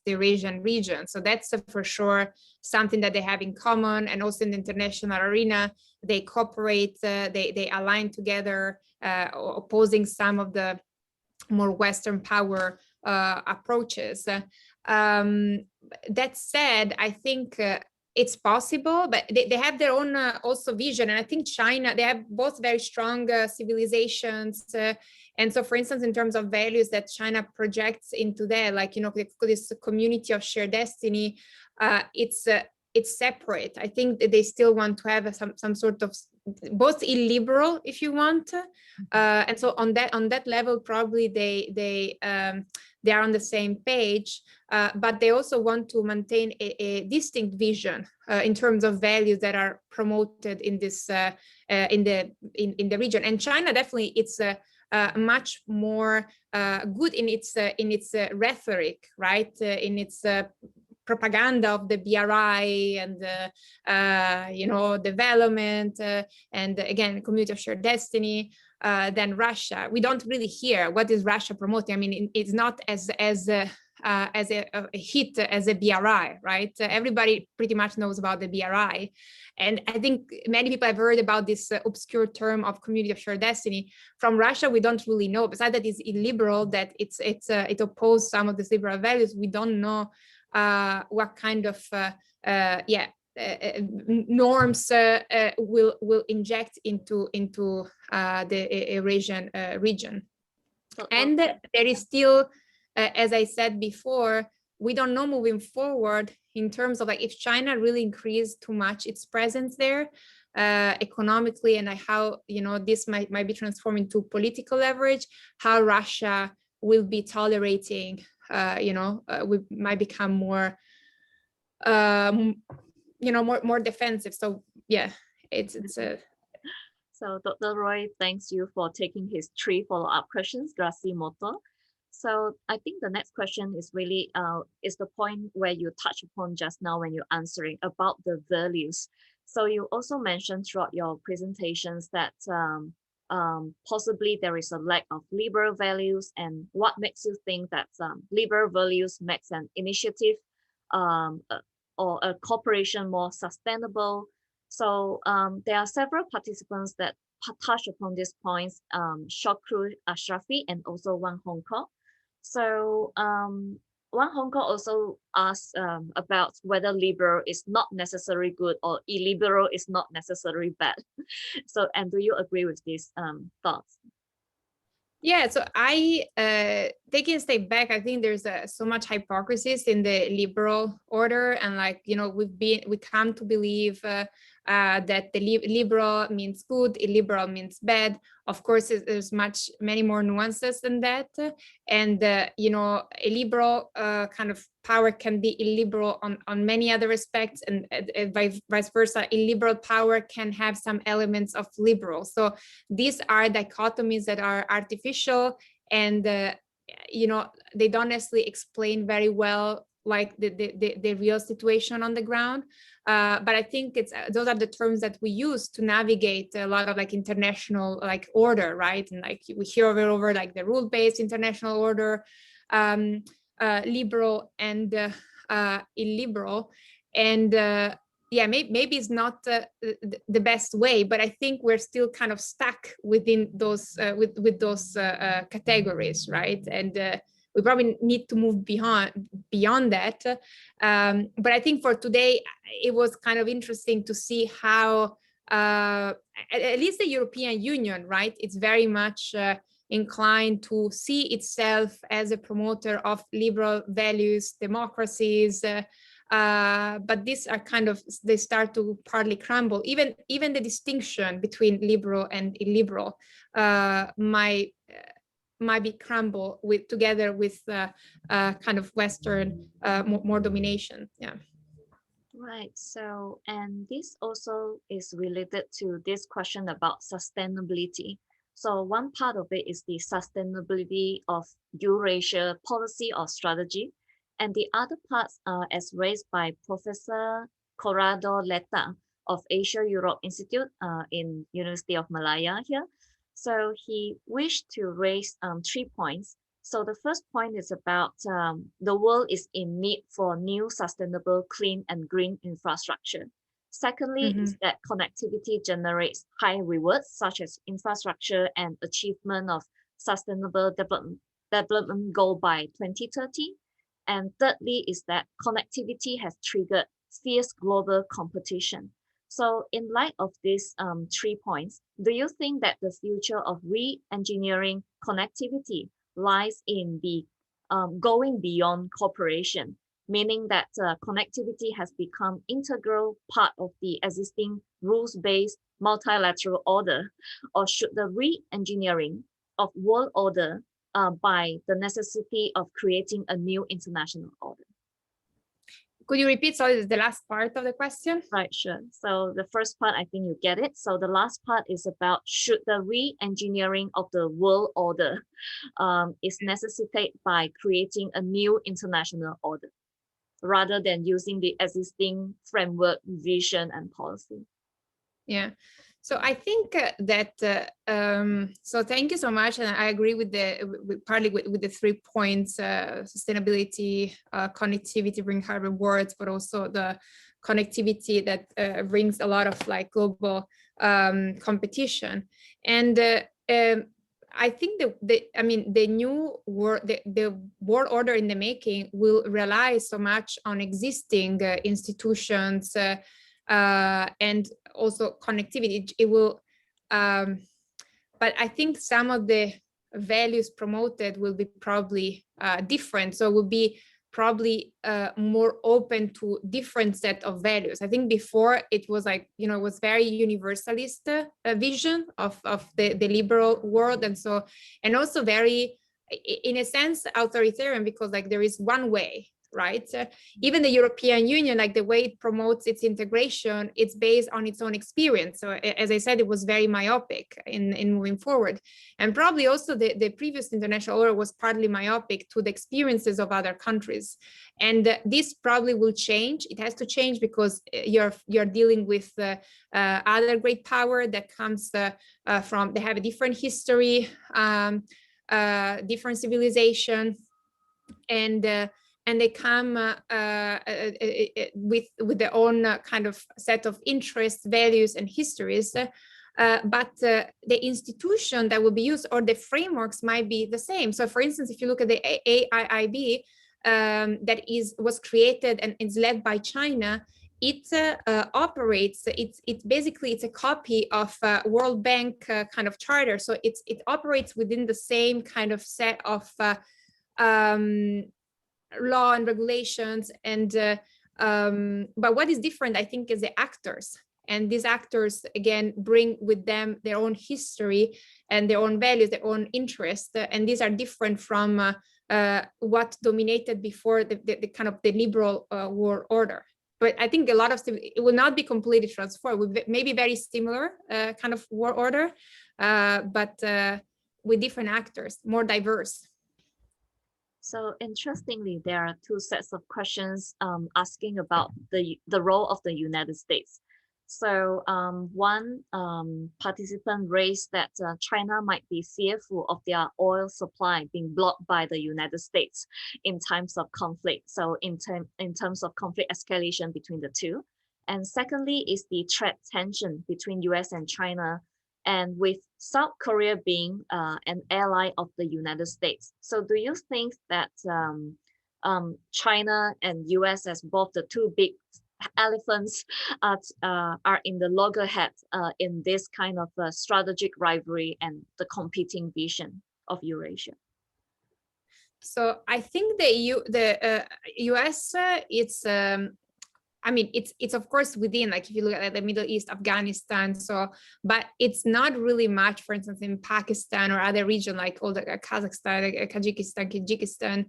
Eurasian region. So that's for sure something that they have in common, and also in the international arena, they cooperate, they align together, opposing some of the more Western power approaches. That said, I think it's possible, but they have their own also vision. And I think China, they have both very strong civilizations. And so, for instance, in terms of values that China projects into there, like, you know, this community of shared destiny, it's separate. I think that they still want to have some sort of both illiberal, if you want, and so on that level, probably they are on the same page, but they also want to maintain a distinct vision in terms of values that are promoted in this in the region. And China definitely it's much more good in its rhetoric, right? In its propaganda of the BRI and you know, development and again community of shared destiny than Russia. We don't really hear what is Russia promoting. I mean, it's not as a hit as a BRI, right? Everybody pretty much knows about the BRI, and I think many people have heard about this obscure term of community of shared destiny. From Russia, we don't really know. Besides that, it's illiberal, that it opposes some of these liberal values. We don't know what kind of norms will inject into the Eurasian region. And there is still, as I said before, we don't know moving forward in terms of like if China really increased too much its presence there economically, and how, you know, this might be transformed into political leverage, how Russia will be tolerating, you know, we might become more, you know, more defensive. So yeah, it's a. So Dr. Roy thanks you for taking his 3 follow-up questions, Grazie molto. So I think the next question is really is the point where you touched upon just now when you're answering about the values. So you also mentioned throughout your presentations that possibly there is a lack of liberal values, and what makes you think that liberal values makes an initiative or a cooperation more sustainable. So there are several participants that touch upon these points, Shokru Ashrafi and also Wang Hongkong. So Wang Hongkong also asked about whether liberal is not necessarily good or illiberal is not necessarily bad. So, and do you agree with these thoughts? Yeah, so I, taking a step back, I think there's so much hypocrisy in the liberal order, and like, you know, we come to believe that the liberal means good, illiberal means bad. Of course, there's many more nuances than that, and you know, a liberal kind of power can be illiberal on many other aspects, and vice versa. Illiberal power can have some elements of liberal. So these are dichotomies that are artificial, and you know, they don't necessarily explain very well like the real situation on the ground. But I think it's those are the terms that we use to navigate a lot of like international like order, right? And like we hear over like the rule-based international order, liberal and illiberal, and yeah, maybe it's not the best way, but I think we're still kind of stuck within those with those categories, right? And we probably need to move beyond that. But I think for today, it was kind of interesting to see how at least the European Union, right? It's very much inclined to see itself as a promoter of liberal values, democracies. But these are kind of, they start to partly crumble. Even the distinction between liberal and illiberal might be crumble together with kind of Western more domination. Yeah. Right. So, and this also is related to this question about sustainability. So one part of it is the sustainability of Eurasia policy or strategy. And the other parts are as raised by Professor Corrado Letta of Asia Europe Institute in University of Malaya here. So he wished to raise 3 points. So the first point is about the world is in need for new sustainable, clean and green infrastructure. Secondly, is that connectivity generates high rewards such as infrastructure and achievement of sustainable development goal by 2030. And thirdly is that connectivity has triggered fierce global competition. So in light of these 3 points, do you think that the future of re-engineering connectivity lies in the going beyond cooperation, meaning that connectivity has become integral part of the existing rules-based multilateral order, or should the re-engineering of world order by the necessity of creating a new international order? Could you repeat, sorry, the last part of the question? Right, sure. So the first part, I think you get it. So the last part is about should the re-engineering of the world order is necessitated by creating a new international order rather than using the existing framework, vision, and policy. Yeah. So I think that, so thank you so much. And I agree with partly with the 3 points, sustainability, connectivity bring high rewards, but also the connectivity that brings a lot of like global competition. And I think the new world, the world order in the making will rely so much on existing institutions, and also connectivity. It will, but I think some of the values promoted will be probably different. So it will be probably more open to different set of values. I think before it was like, you know, it was very universalist vision of the liberal world, and so, and also very, in a sense, authoritarian, because like there is one way right? Even the European Union, like the way it promotes its integration, it's based on its own experience. So as I said, it was very myopic in moving forward. And probably also the previous international order was partly myopic to the experiences of other countries. And this probably will change. It has to change because you're dealing with other great power that comes from, they have a different history, different civilization, and they come with their own kind of set of interests, values, and histories. But the institution that will be used or the frameworks might be the same. So, for instance, if you look at the AIIB that was created and is led by China, it operates. It's basically a copy of World Bank kind of charter. So it operates within the same kind of set of law and regulations, and but what is different, I think, is the actors. And these actors, again, bring with them their own history and their own values, their own interests, and these are different from what dominated before the kind of the liberal world order. But I think a lot of it will not be completely transformed. It may be very similar kind of world order, but with different actors, more diverse. So interestingly, there are two sets of questions asking about the role of the United States. So one participant raised that China might be fearful of their oil supply being blocked by the United States in times of conflict. So in terms of conflict escalation between the two. And secondly is the trade tension between US and China, and with South Korea being an ally of the United States. So do you think that China and US, as both the two big elephants, are in the loggerhead in this kind of strategic rivalry and the competing vision of Eurasia? So I think the US, I mean, it's of course within, like if you look at the Middle East, Afghanistan, so, but it's not really much, for instance, in Pakistan or other region, like all the Kazakhstan, Kyrgyzstan,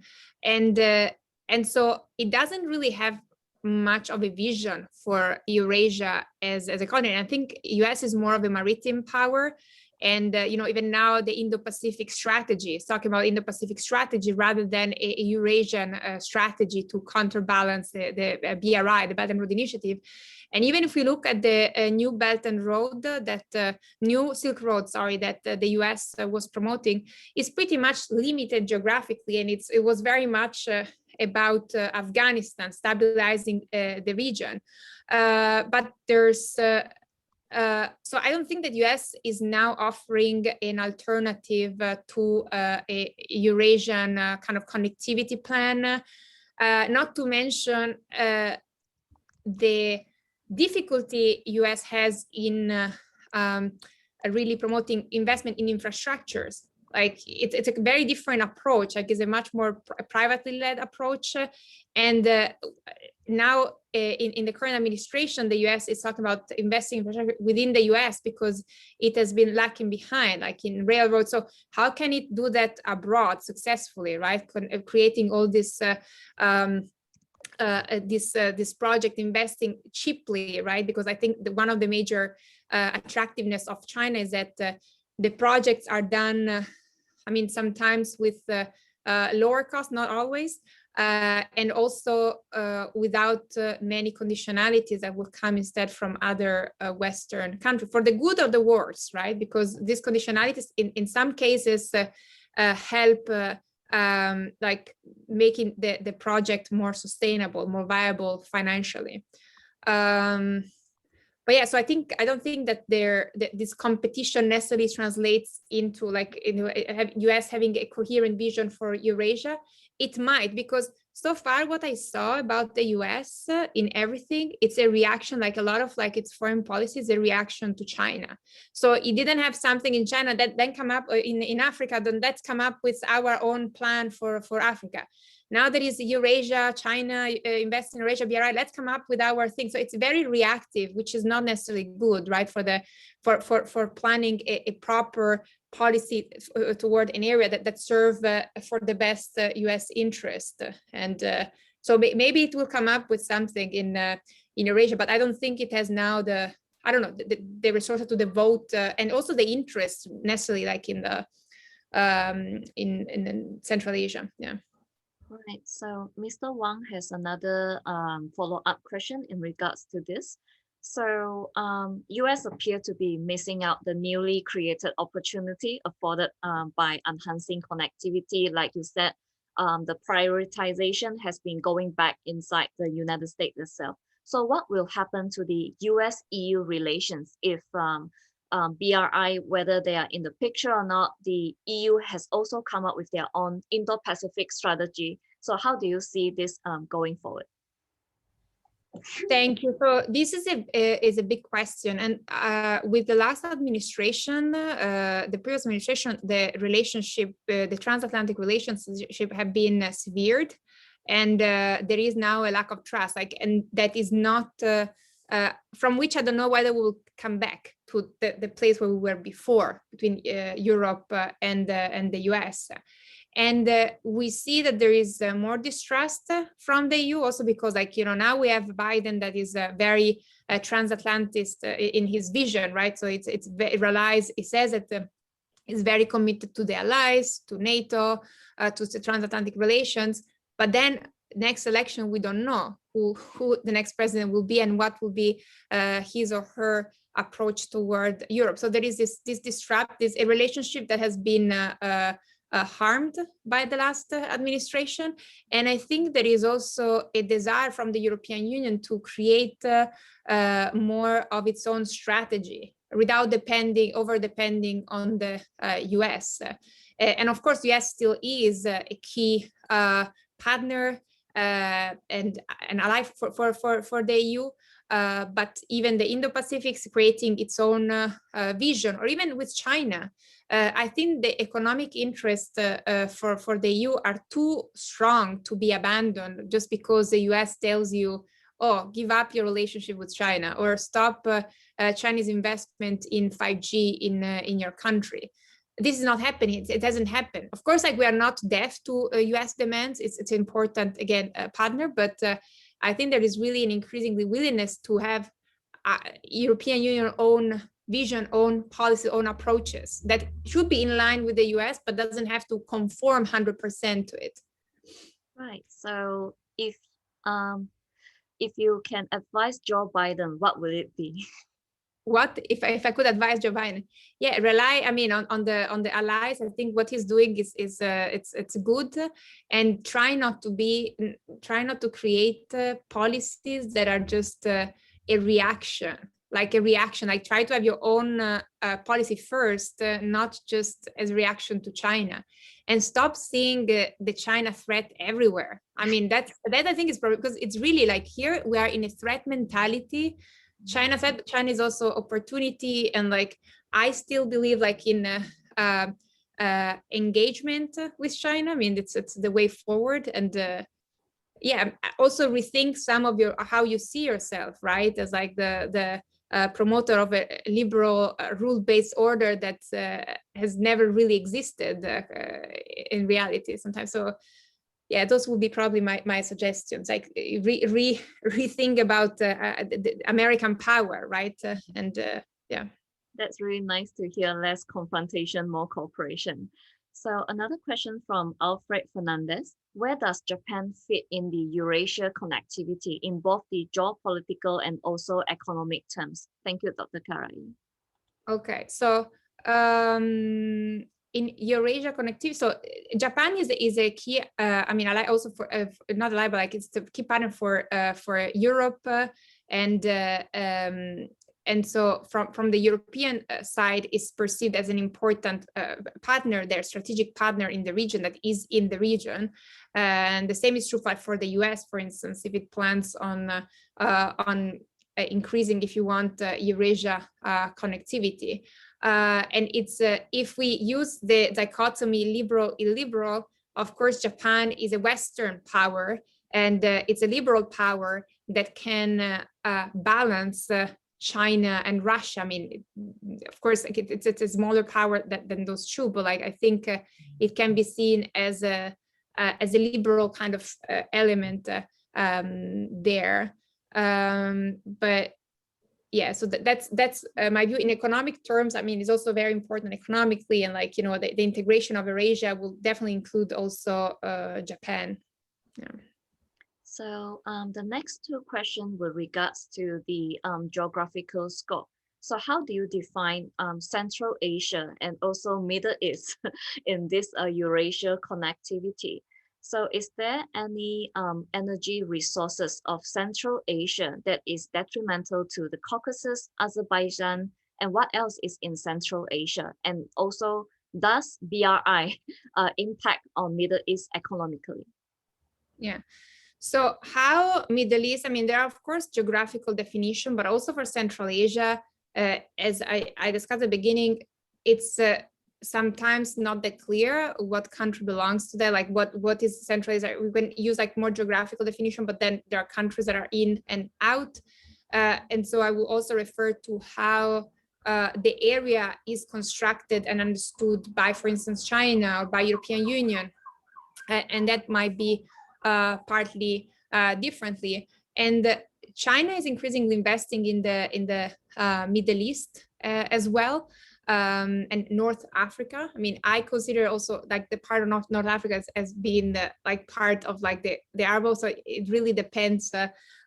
and so it doesn't really have much of a vision for Eurasia as a continent. I think US is more of a maritime power. And, even now the Indo-Pacific strategy is talking about Indo-Pacific strategy rather than a Eurasian strategy to counterbalance the BRI, the Belt and Road Initiative. And even if we look at the new Belt and Road, new Silk Road, that the US was promoting, is pretty much limited geographically. And it was very much about Afghanistan, stabilizing the region. But there's... so I don't think that US is now offering an alternative to a Eurasian kind of connectivity plan, not to mention the difficulty US has in really promoting investment in infrastructures. Like it's a very different approach, like it's a much more privately led approach. And now in the current administration, the US is talking about investing in infrastructure within the US because it has been lacking behind, like in railroads. So how can it do that abroad successfully, right? Creating all this this project, investing cheaply, right? Because I think one of the major attractiveness of China is that the projects are done, I mean, sometimes with lower cost, not always, and also without many conditionalities that will come instead from other Western countries for the good or the worse, right? Because these conditionalities in some cases help like making the project more sustainable, more viable financially. But yeah, so I don't think that this competition necessarily translates into like US having a coherent vision for Eurasia. It might, because so far what I saw about the US in everything, it's a reaction, like a lot of like its foreign policy is a reaction to China. So it didn't have something in China that then come up in Africa, then let's come up with our own plan for Africa. Now there is Eurasia, China invests in Eurasia, BRI, let's come up with our thing. So it's very reactive, which is not necessarily good, right? For planning a proper policy toward an area that serve for the best US interest. And So maybe it will come up with something in Eurasia, but I don't think it has now the resources to devote and also the interest necessarily like in Central Asia. Yeah. Right. So Mr. Wang has another follow-up question in regards to this. So US appear to be missing out the newly created opportunity afforded by enhancing connectivity. Like you said, the prioritization has been going back inside the United States itself. So what will happen to the US-EU relations if BRI, whether they are in the picture or not, the EU has also come up with their own Indo-Pacific strategy. So how do you see this going forward? Thank you. So this is a big question, and with the last administration, the previous administration, the relationship, the transatlantic relationship have been severed, and there is now a lack of trust. And that is not from which I don't know whether we will come back to the place where we were before between Europe and the US. And we see that there is more distrust from the EU also because now we have Biden that is very transatlantist in his vision, right? So it says that he's very committed to the allies, to NATO, to the transatlantic relations. But then next election, we don't know who the next president will be and what will be his or her approach toward Europe. So there is a relationship that has been harmed by the last administration. And I think there is also a desire from the European Union to create more of its own strategy without over-depending on the US. And of course, the US still is a key partner and an ally for the EU. But even the Indo-Pacific is creating its own vision, or even with China. I think the economic interests for the EU are too strong to be abandoned just because the US tells you, oh, give up your relationship with China or stop Chinese investment in 5G in your country. This is not happening. It hasn't happened. Of course, we are not deaf to US demands. It's important, again, partner, but I think there is really an increasing willingness to have European Union own vision, own policy, own approaches that should be in line with the US, but doesn't have to conform 100% to it. Right. So if you can advise Joe Biden, what will it be? What if I could advise Joe Biden? Yeah, rely. I mean, on the allies. I think what he's doing is it's good, and try not to create policies that are just a reaction. Like try to have your own policy first, not just as a reaction to China, and stop seeing the China threat everywhere. I mean, that I think is probably because it's really like here we are in a threat mentality. China is also opportunity, and I still believe in engagement with China. I mean, it's the way forward, and yeah, also rethink some of how you see yourself, right? As the promoter of a liberal rule-based order that has never really existed in reality sometimes. So yeah, those would be probably my suggestions, rethink about the American power, right? Yeah. That's really nice to hear. Less confrontation, more cooperation. So another question from Alfred Fernandez. Where does Japan fit in the Eurasia connectivity in both the geopolitical and also economic terms? Thank you, Dr. Carrai. Okay, so in Eurasia connectivity, so Japan is a key. I mean, ally also for not ally, but it's the key partner for Europe, and so from the European side is perceived as an important partner, their strategic partner in the region that is in the region, and the same is true for the US, for instance, if it plans on increasing, if you want, Eurasia connectivity. And it's if we use the dichotomy liberal-illiberal, of course, Japan is a Western power, and it's a liberal power that can balance China and Russia. I mean, of course, it's a smaller power than those two, but I think it can be seen as a as a liberal kind of element there. But yeah, so that's my view in economic terms. I mean, it's also very important economically, and like, you know, the integration of Eurasia will definitely include also Japan. Yeah. So the next two questions with regards to the geographical scope. So how do you define Central Asia and also Middle East in this Eurasia connectivity? So is there any energy resources of Central Asia that is detrimental to the Caucasus, Azerbaijan, and what else is in Central Asia? And also, does BRI impact on Middle East economically? Yeah. So how Middle East, I mean, there are of course geographical definition, but also for Central Asia, as I discussed at the beginning, it's sometimes not that clear what country belongs to that, like what is Central Asia. We can use like more geographical definition, but then there are countries that are in and out. And so I will also refer to how the area is constructed and understood by, for instance, China or by European Union. And that might be partly differently. And China is increasingly investing in the Middle East as well, and North Africa. I mean, I consider also like the part of North Africa as being the like part of like the Arab. So it really depends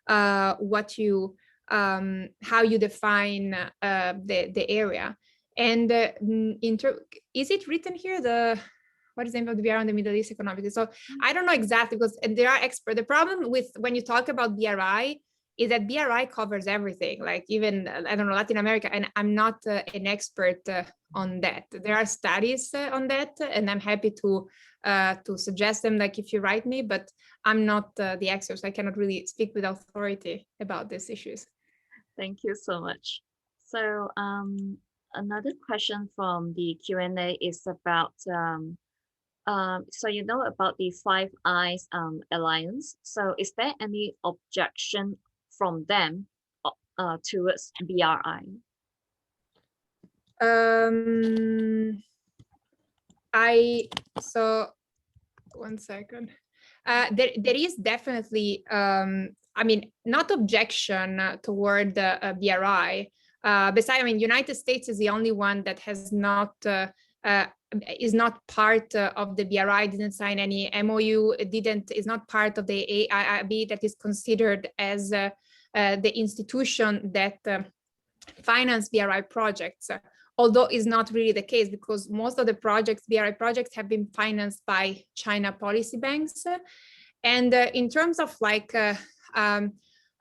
what you how you define the area. And is it written here what is the name of the BRI on the Middle East economically? So I don't know exactly, because there are experts. The problem with when you talk about BRI is that BRI covers everything, like even, I don't know, Latin America, and I'm not an expert on that. There are studies on that, and I'm happy to suggest them, like if you write me, but I'm not the expert, so I cannot really speak with authority about these issues. Thank you so much. So another question from the Q&A is about, so you know about the Five Eyes Alliance. So is there any objection from them towards BRI? So one second. There is definitely, I mean, not objection toward the BRI. Besides, I mean, United States is the only one that has not is not part of the BRI, didn't sign any MOU, is not part of the AIIB that is considered as the institution that finance BRI projects, although is not really the case, because most of the BRI projects have been financed by China policy banks. And in terms of like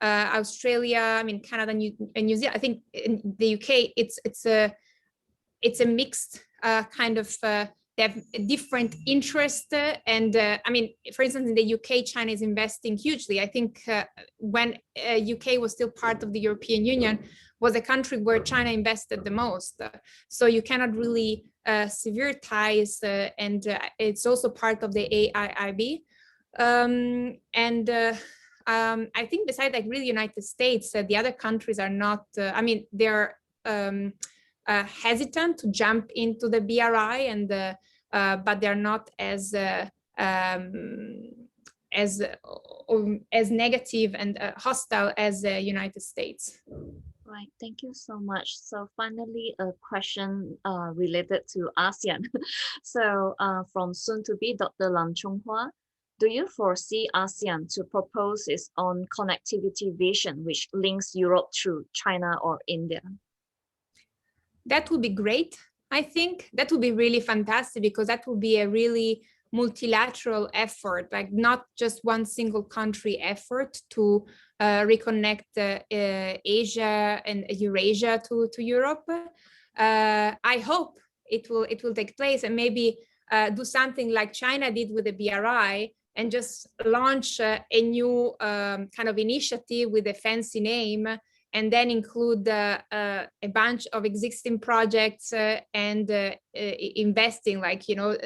Australia, I mean, Canada and New Zealand, I think in the UK, it's a mixed kind of, they have different interests. And I mean, for instance, in the UK, China is investing hugely. I think when UK was still part of the European Union, was a country where China invested the most. So you cannot really sever ties, and it's also part of the AIIB. I think besides like really United States, the other countries are not, I mean, they're hesitant to jump into the BRI, and but they're not as negative and hostile as the United States. Right, thank you so much. So finally, a question related to ASEAN. So from soon-to-be Dr. Lam Chung-hwa, do you foresee ASEAN to propose its own connectivity vision which links Europe to China or India? That would be great. I think that would be really fantastic, because that would be a really multilateral effort, like not just one single country effort to reconnect Asia and Eurasia to Europe. I hope it will take place, and maybe do something like China did with the BRI, and just launch a new kind of initiative with a fancy name, and then include a bunch of existing projects and investing, like, you know.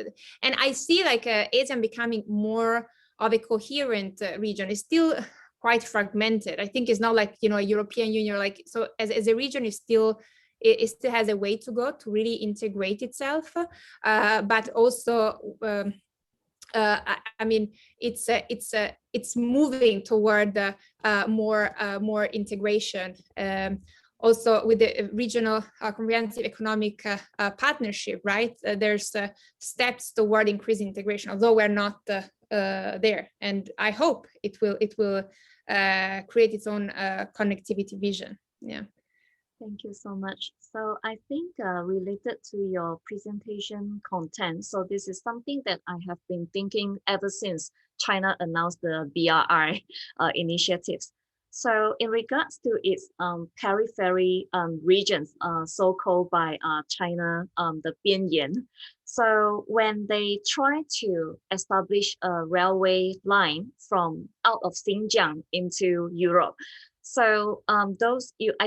And I see like ASEAN becoming more of a coherent region. It's still quite fragmented. I think it's not like, you know, a European Union, like, so as a region, it still has a way to go to really integrate itself, but also I mean, it's moving toward more integration. Also with the regional comprehensive economic partnership, right? There's steps toward increasing integration, although we're not there. And I hope it will create its own connectivity vision. Yeah. Thank you so much. So I think related to your presentation content, so this is something that I have been thinking ever since China announced the BRI initiatives. So in regards to its periphery regions, so-called by China, the Bianyan. So when they try to establish a railway line from out of Xinjiang into Europe, so I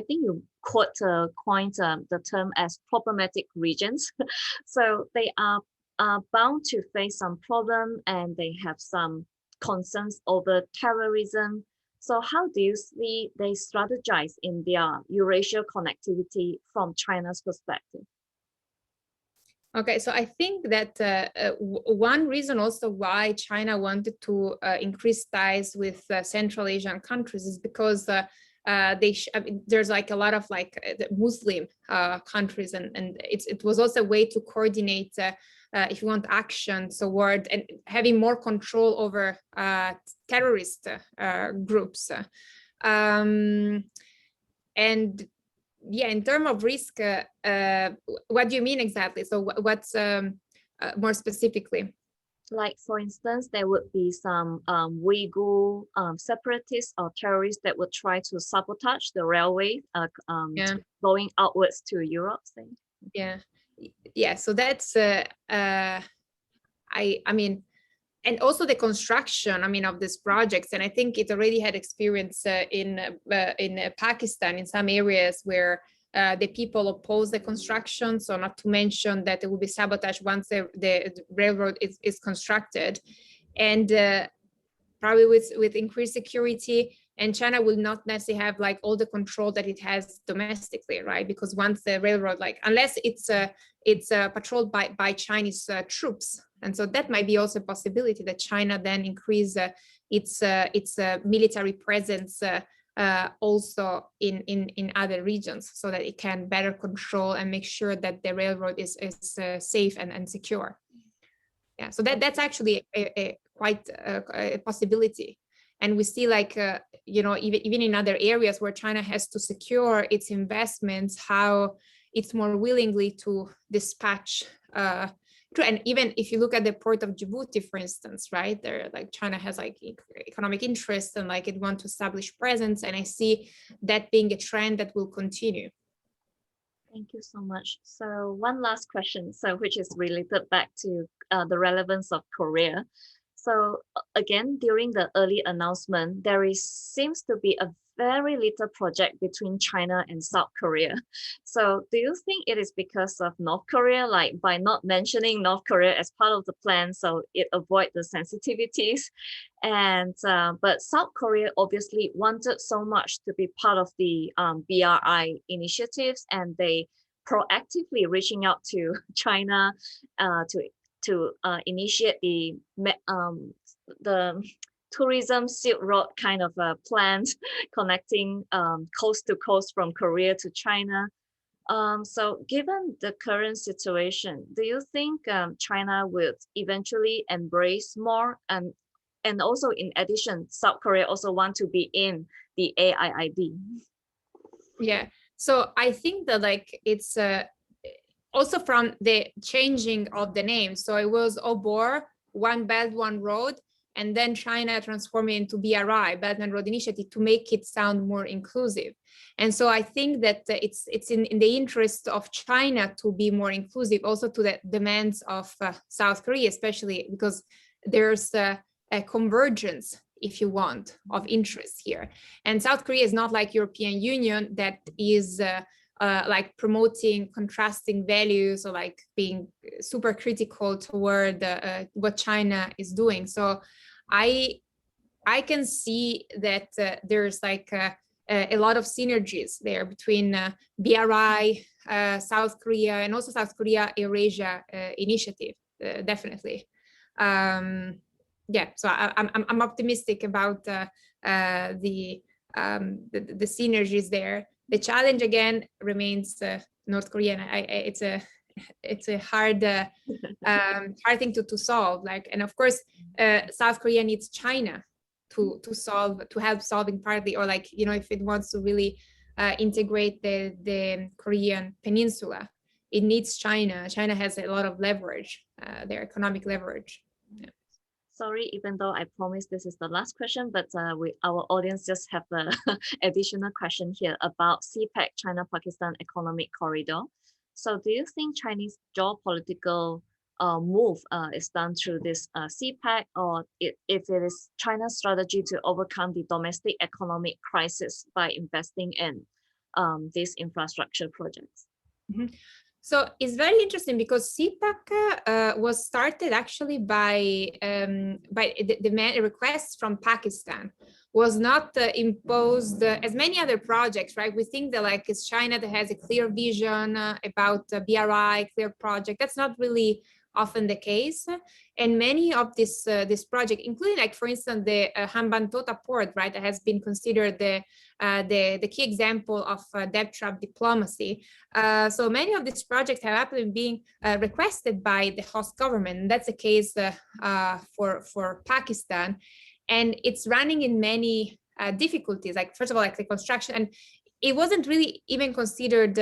think you coined the term as problematic regions. So they are bound to face some problem, and they have some concerns over terrorism. So how do you see they strategize in their Eurasia connectivity from China's perspective? Okay, so I think that one reason also why China wanted to increase ties with Central Asian countries is because I mean, there's like a lot of like the Muslim countries, and it was also a way to coordinate if you want action toward and having more control over terrorist groups. And yeah, in terms of risk, what do you mean exactly? So what's more specifically? Like, for instance, there would be some Uyghur separatists or terrorists that would try to sabotage the railway going outwards to Europe. Say. Yeah. So that's I mean, and also the construction, I mean, of these projects. And I think it already had experience in Pakistan in some areas where the people oppose the construction. So not to mention that it will be sabotaged once the railroad is constructed. And probably with increased security, and China will not necessarily have like all the control that it has domestically, right? Because once the railroad, like unless it's patrolled by Chinese troops. And so that might be also a possibility that China then increase its military presence also in other regions, so that it can better control and make sure that the railroad is safe and secure. Yeah, so that's actually a quite a possibility. And we see like, you know, even in other areas where China has to secure its investments, how it's more willingly to dispatch and even if you look at the port of Djibouti, for instance, right, there, like China has like economic interest and like it wants to establish presence. And I see that being a trend that will continue. Thank you so much. So one last question, so which is related back to the relevance of Korea. So again, during the early announcement, seems to be a very little project between China and South Korea. So do you think it is because of North Korea, like by not mentioning North Korea as part of the plan, so it avoid the sensitivities? And but South Korea obviously wanted so much to be part of the BRI initiatives, and they proactively reaching out to China to initiate the tourism Silk Road kind of plans connecting coast to coast from Korea to China. So given the current situation, do you think China will eventually embrace more? And also in addition, South Korea also want to be in the AIIB. Yeah, so I think that like it's also from the changing of the name. So it was OBOR, One Belt, One Road, and then China transformed it into BRI, Belt and Road Initiative, to make it sound more inclusive. And so I think that it's in the interest of China to be more inclusive, also to the demands of South Korea, especially because there's a convergence, if you want, of interest here. And South Korea is not like European Union that is like promoting contrasting values or like being super critical toward what China is doing. So I can see that there's like a lot of synergies there between BRI, South Korea, and also South Korea Eurasia Initiative, definitely. Yeah, so I'm optimistic about the synergies there. The challenge again remains North Korea. It's a hard hard thing to solve. Like, and of course, South Korea needs China to help solving partly, or like, you know, if it wants to really integrate the Korean peninsula, it needs China. China has a lot of leverage, their economic leverage. Yeah. Sorry, even though I promised this is the last question, but our audience just have an additional question here about CPEC, China-Pakistan Economic Corridor. So do you think Chinese geopolitical move is done through this CPEC, or if it is China's strategy to overcome the domestic economic crisis by investing in these infrastructure projects? Mm-hmm. So it's very interesting because CPEC was started actually by the requests from Pakistan, was not imposed as many other projects, right? We think that like it's China that has a clear vision about BRI, clear project. That's not really often the case. And many of this project, including like, for instance, the Hambantota port, right, that has been considered the key example of debt trap diplomacy. So many of these projects have actually been requested by the host government. And that's the case for Pakistan. And it's running in many difficulties, like first of all, like the construction, and it wasn't really even considered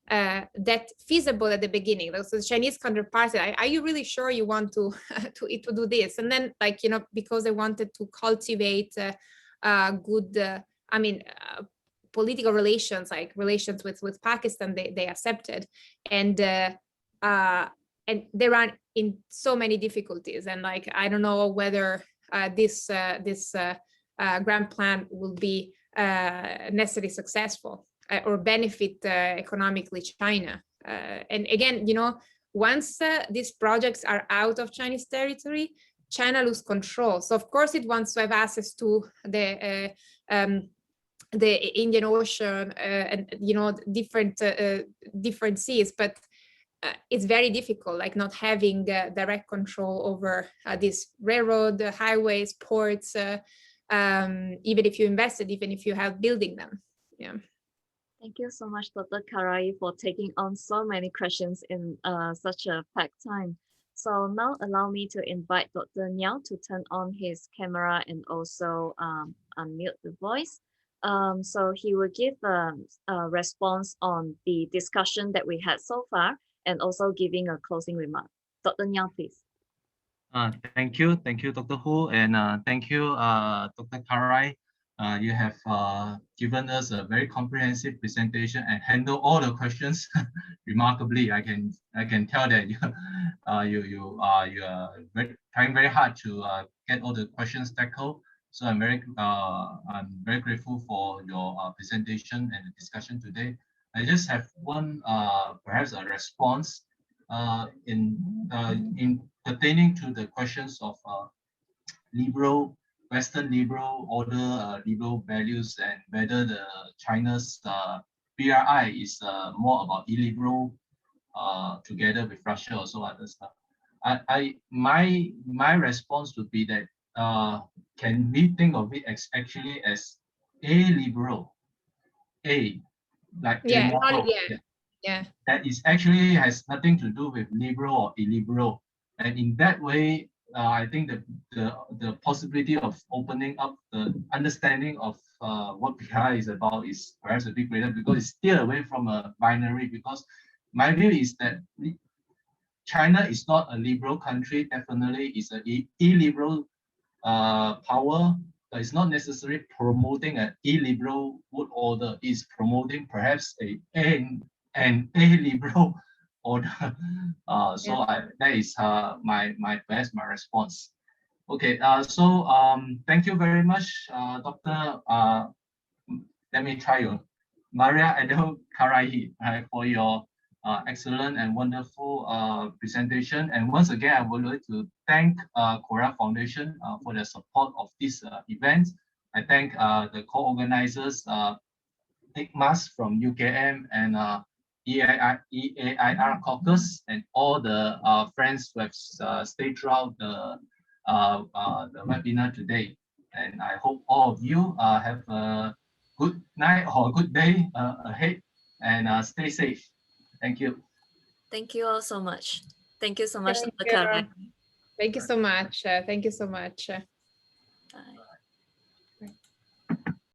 that feasible at the beginning. So the Chinese counterparts said, are you really sure you want to do this? And then, like, you know, because they wanted to cultivate good, political relations, like relations with Pakistan, they accepted, and they run in so many difficulties. And like, I don't know whether this grand plan will be necessarily successful or benefit economically China. And again, you know, once these projects are out of Chinese territory, China loses control. So of course it wants to have access to the Indian Ocean and, you know, different seas, but it's very difficult, like not having direct control over these railroad, highways, ports, even if you invested, even if you have building them. Yeah. Thank you so much, Dr. Carrai, for taking on so many questions in such a packed time. So now allow me to invite Dr. Niao to turn on his camera and also unmute the voice. So he will give a response on the discussion that we had so far and also giving a closing remark. Dr. Niao, please. Thank you, Dr. Hu, and thank you, Dr. Carrai. You have given us a very comprehensive presentation and handle all the questions remarkably. I can tell that you are trying very hard to get all the questions tackled. So I'm very grateful for your presentation and the discussion today. I just have one perhaps a response in pertaining to the questions of Western liberal order, liberal values, and whether the China's BRI is more about illiberal together with Russia or so other stuff. My response would be that can we think of it actually as liberal, like amoral, that is actually has nothing to do with liberal or illiberal, and in that way. I think that the possibility of opening up the understanding of what BRI is about is perhaps a bit greater, because it's still away from a binary. Because my view is that China is not a liberal country. Definitely, it's an illiberal power, but it's not necessarily promoting an illiberal world order. It's promoting perhaps an illiberal order. That is my response. Okay, so thank you very much, Dr. Let me try you, Maria Adele Carrai, for your excellent and wonderful presentation. And once again, I would like to thank Korea Foundation for the support of this event. I thank the co-organizers, ICMAS from UKM and EAIR caucus and all the friends who have stayed throughout the webinar today. And I hope all of you have a good night or a good day ahead, and stay safe. Thank you. Thank you all so much. Thank you so much, Thank Dr. you. Carrai. Thank you so much. Thank you so much. Bye.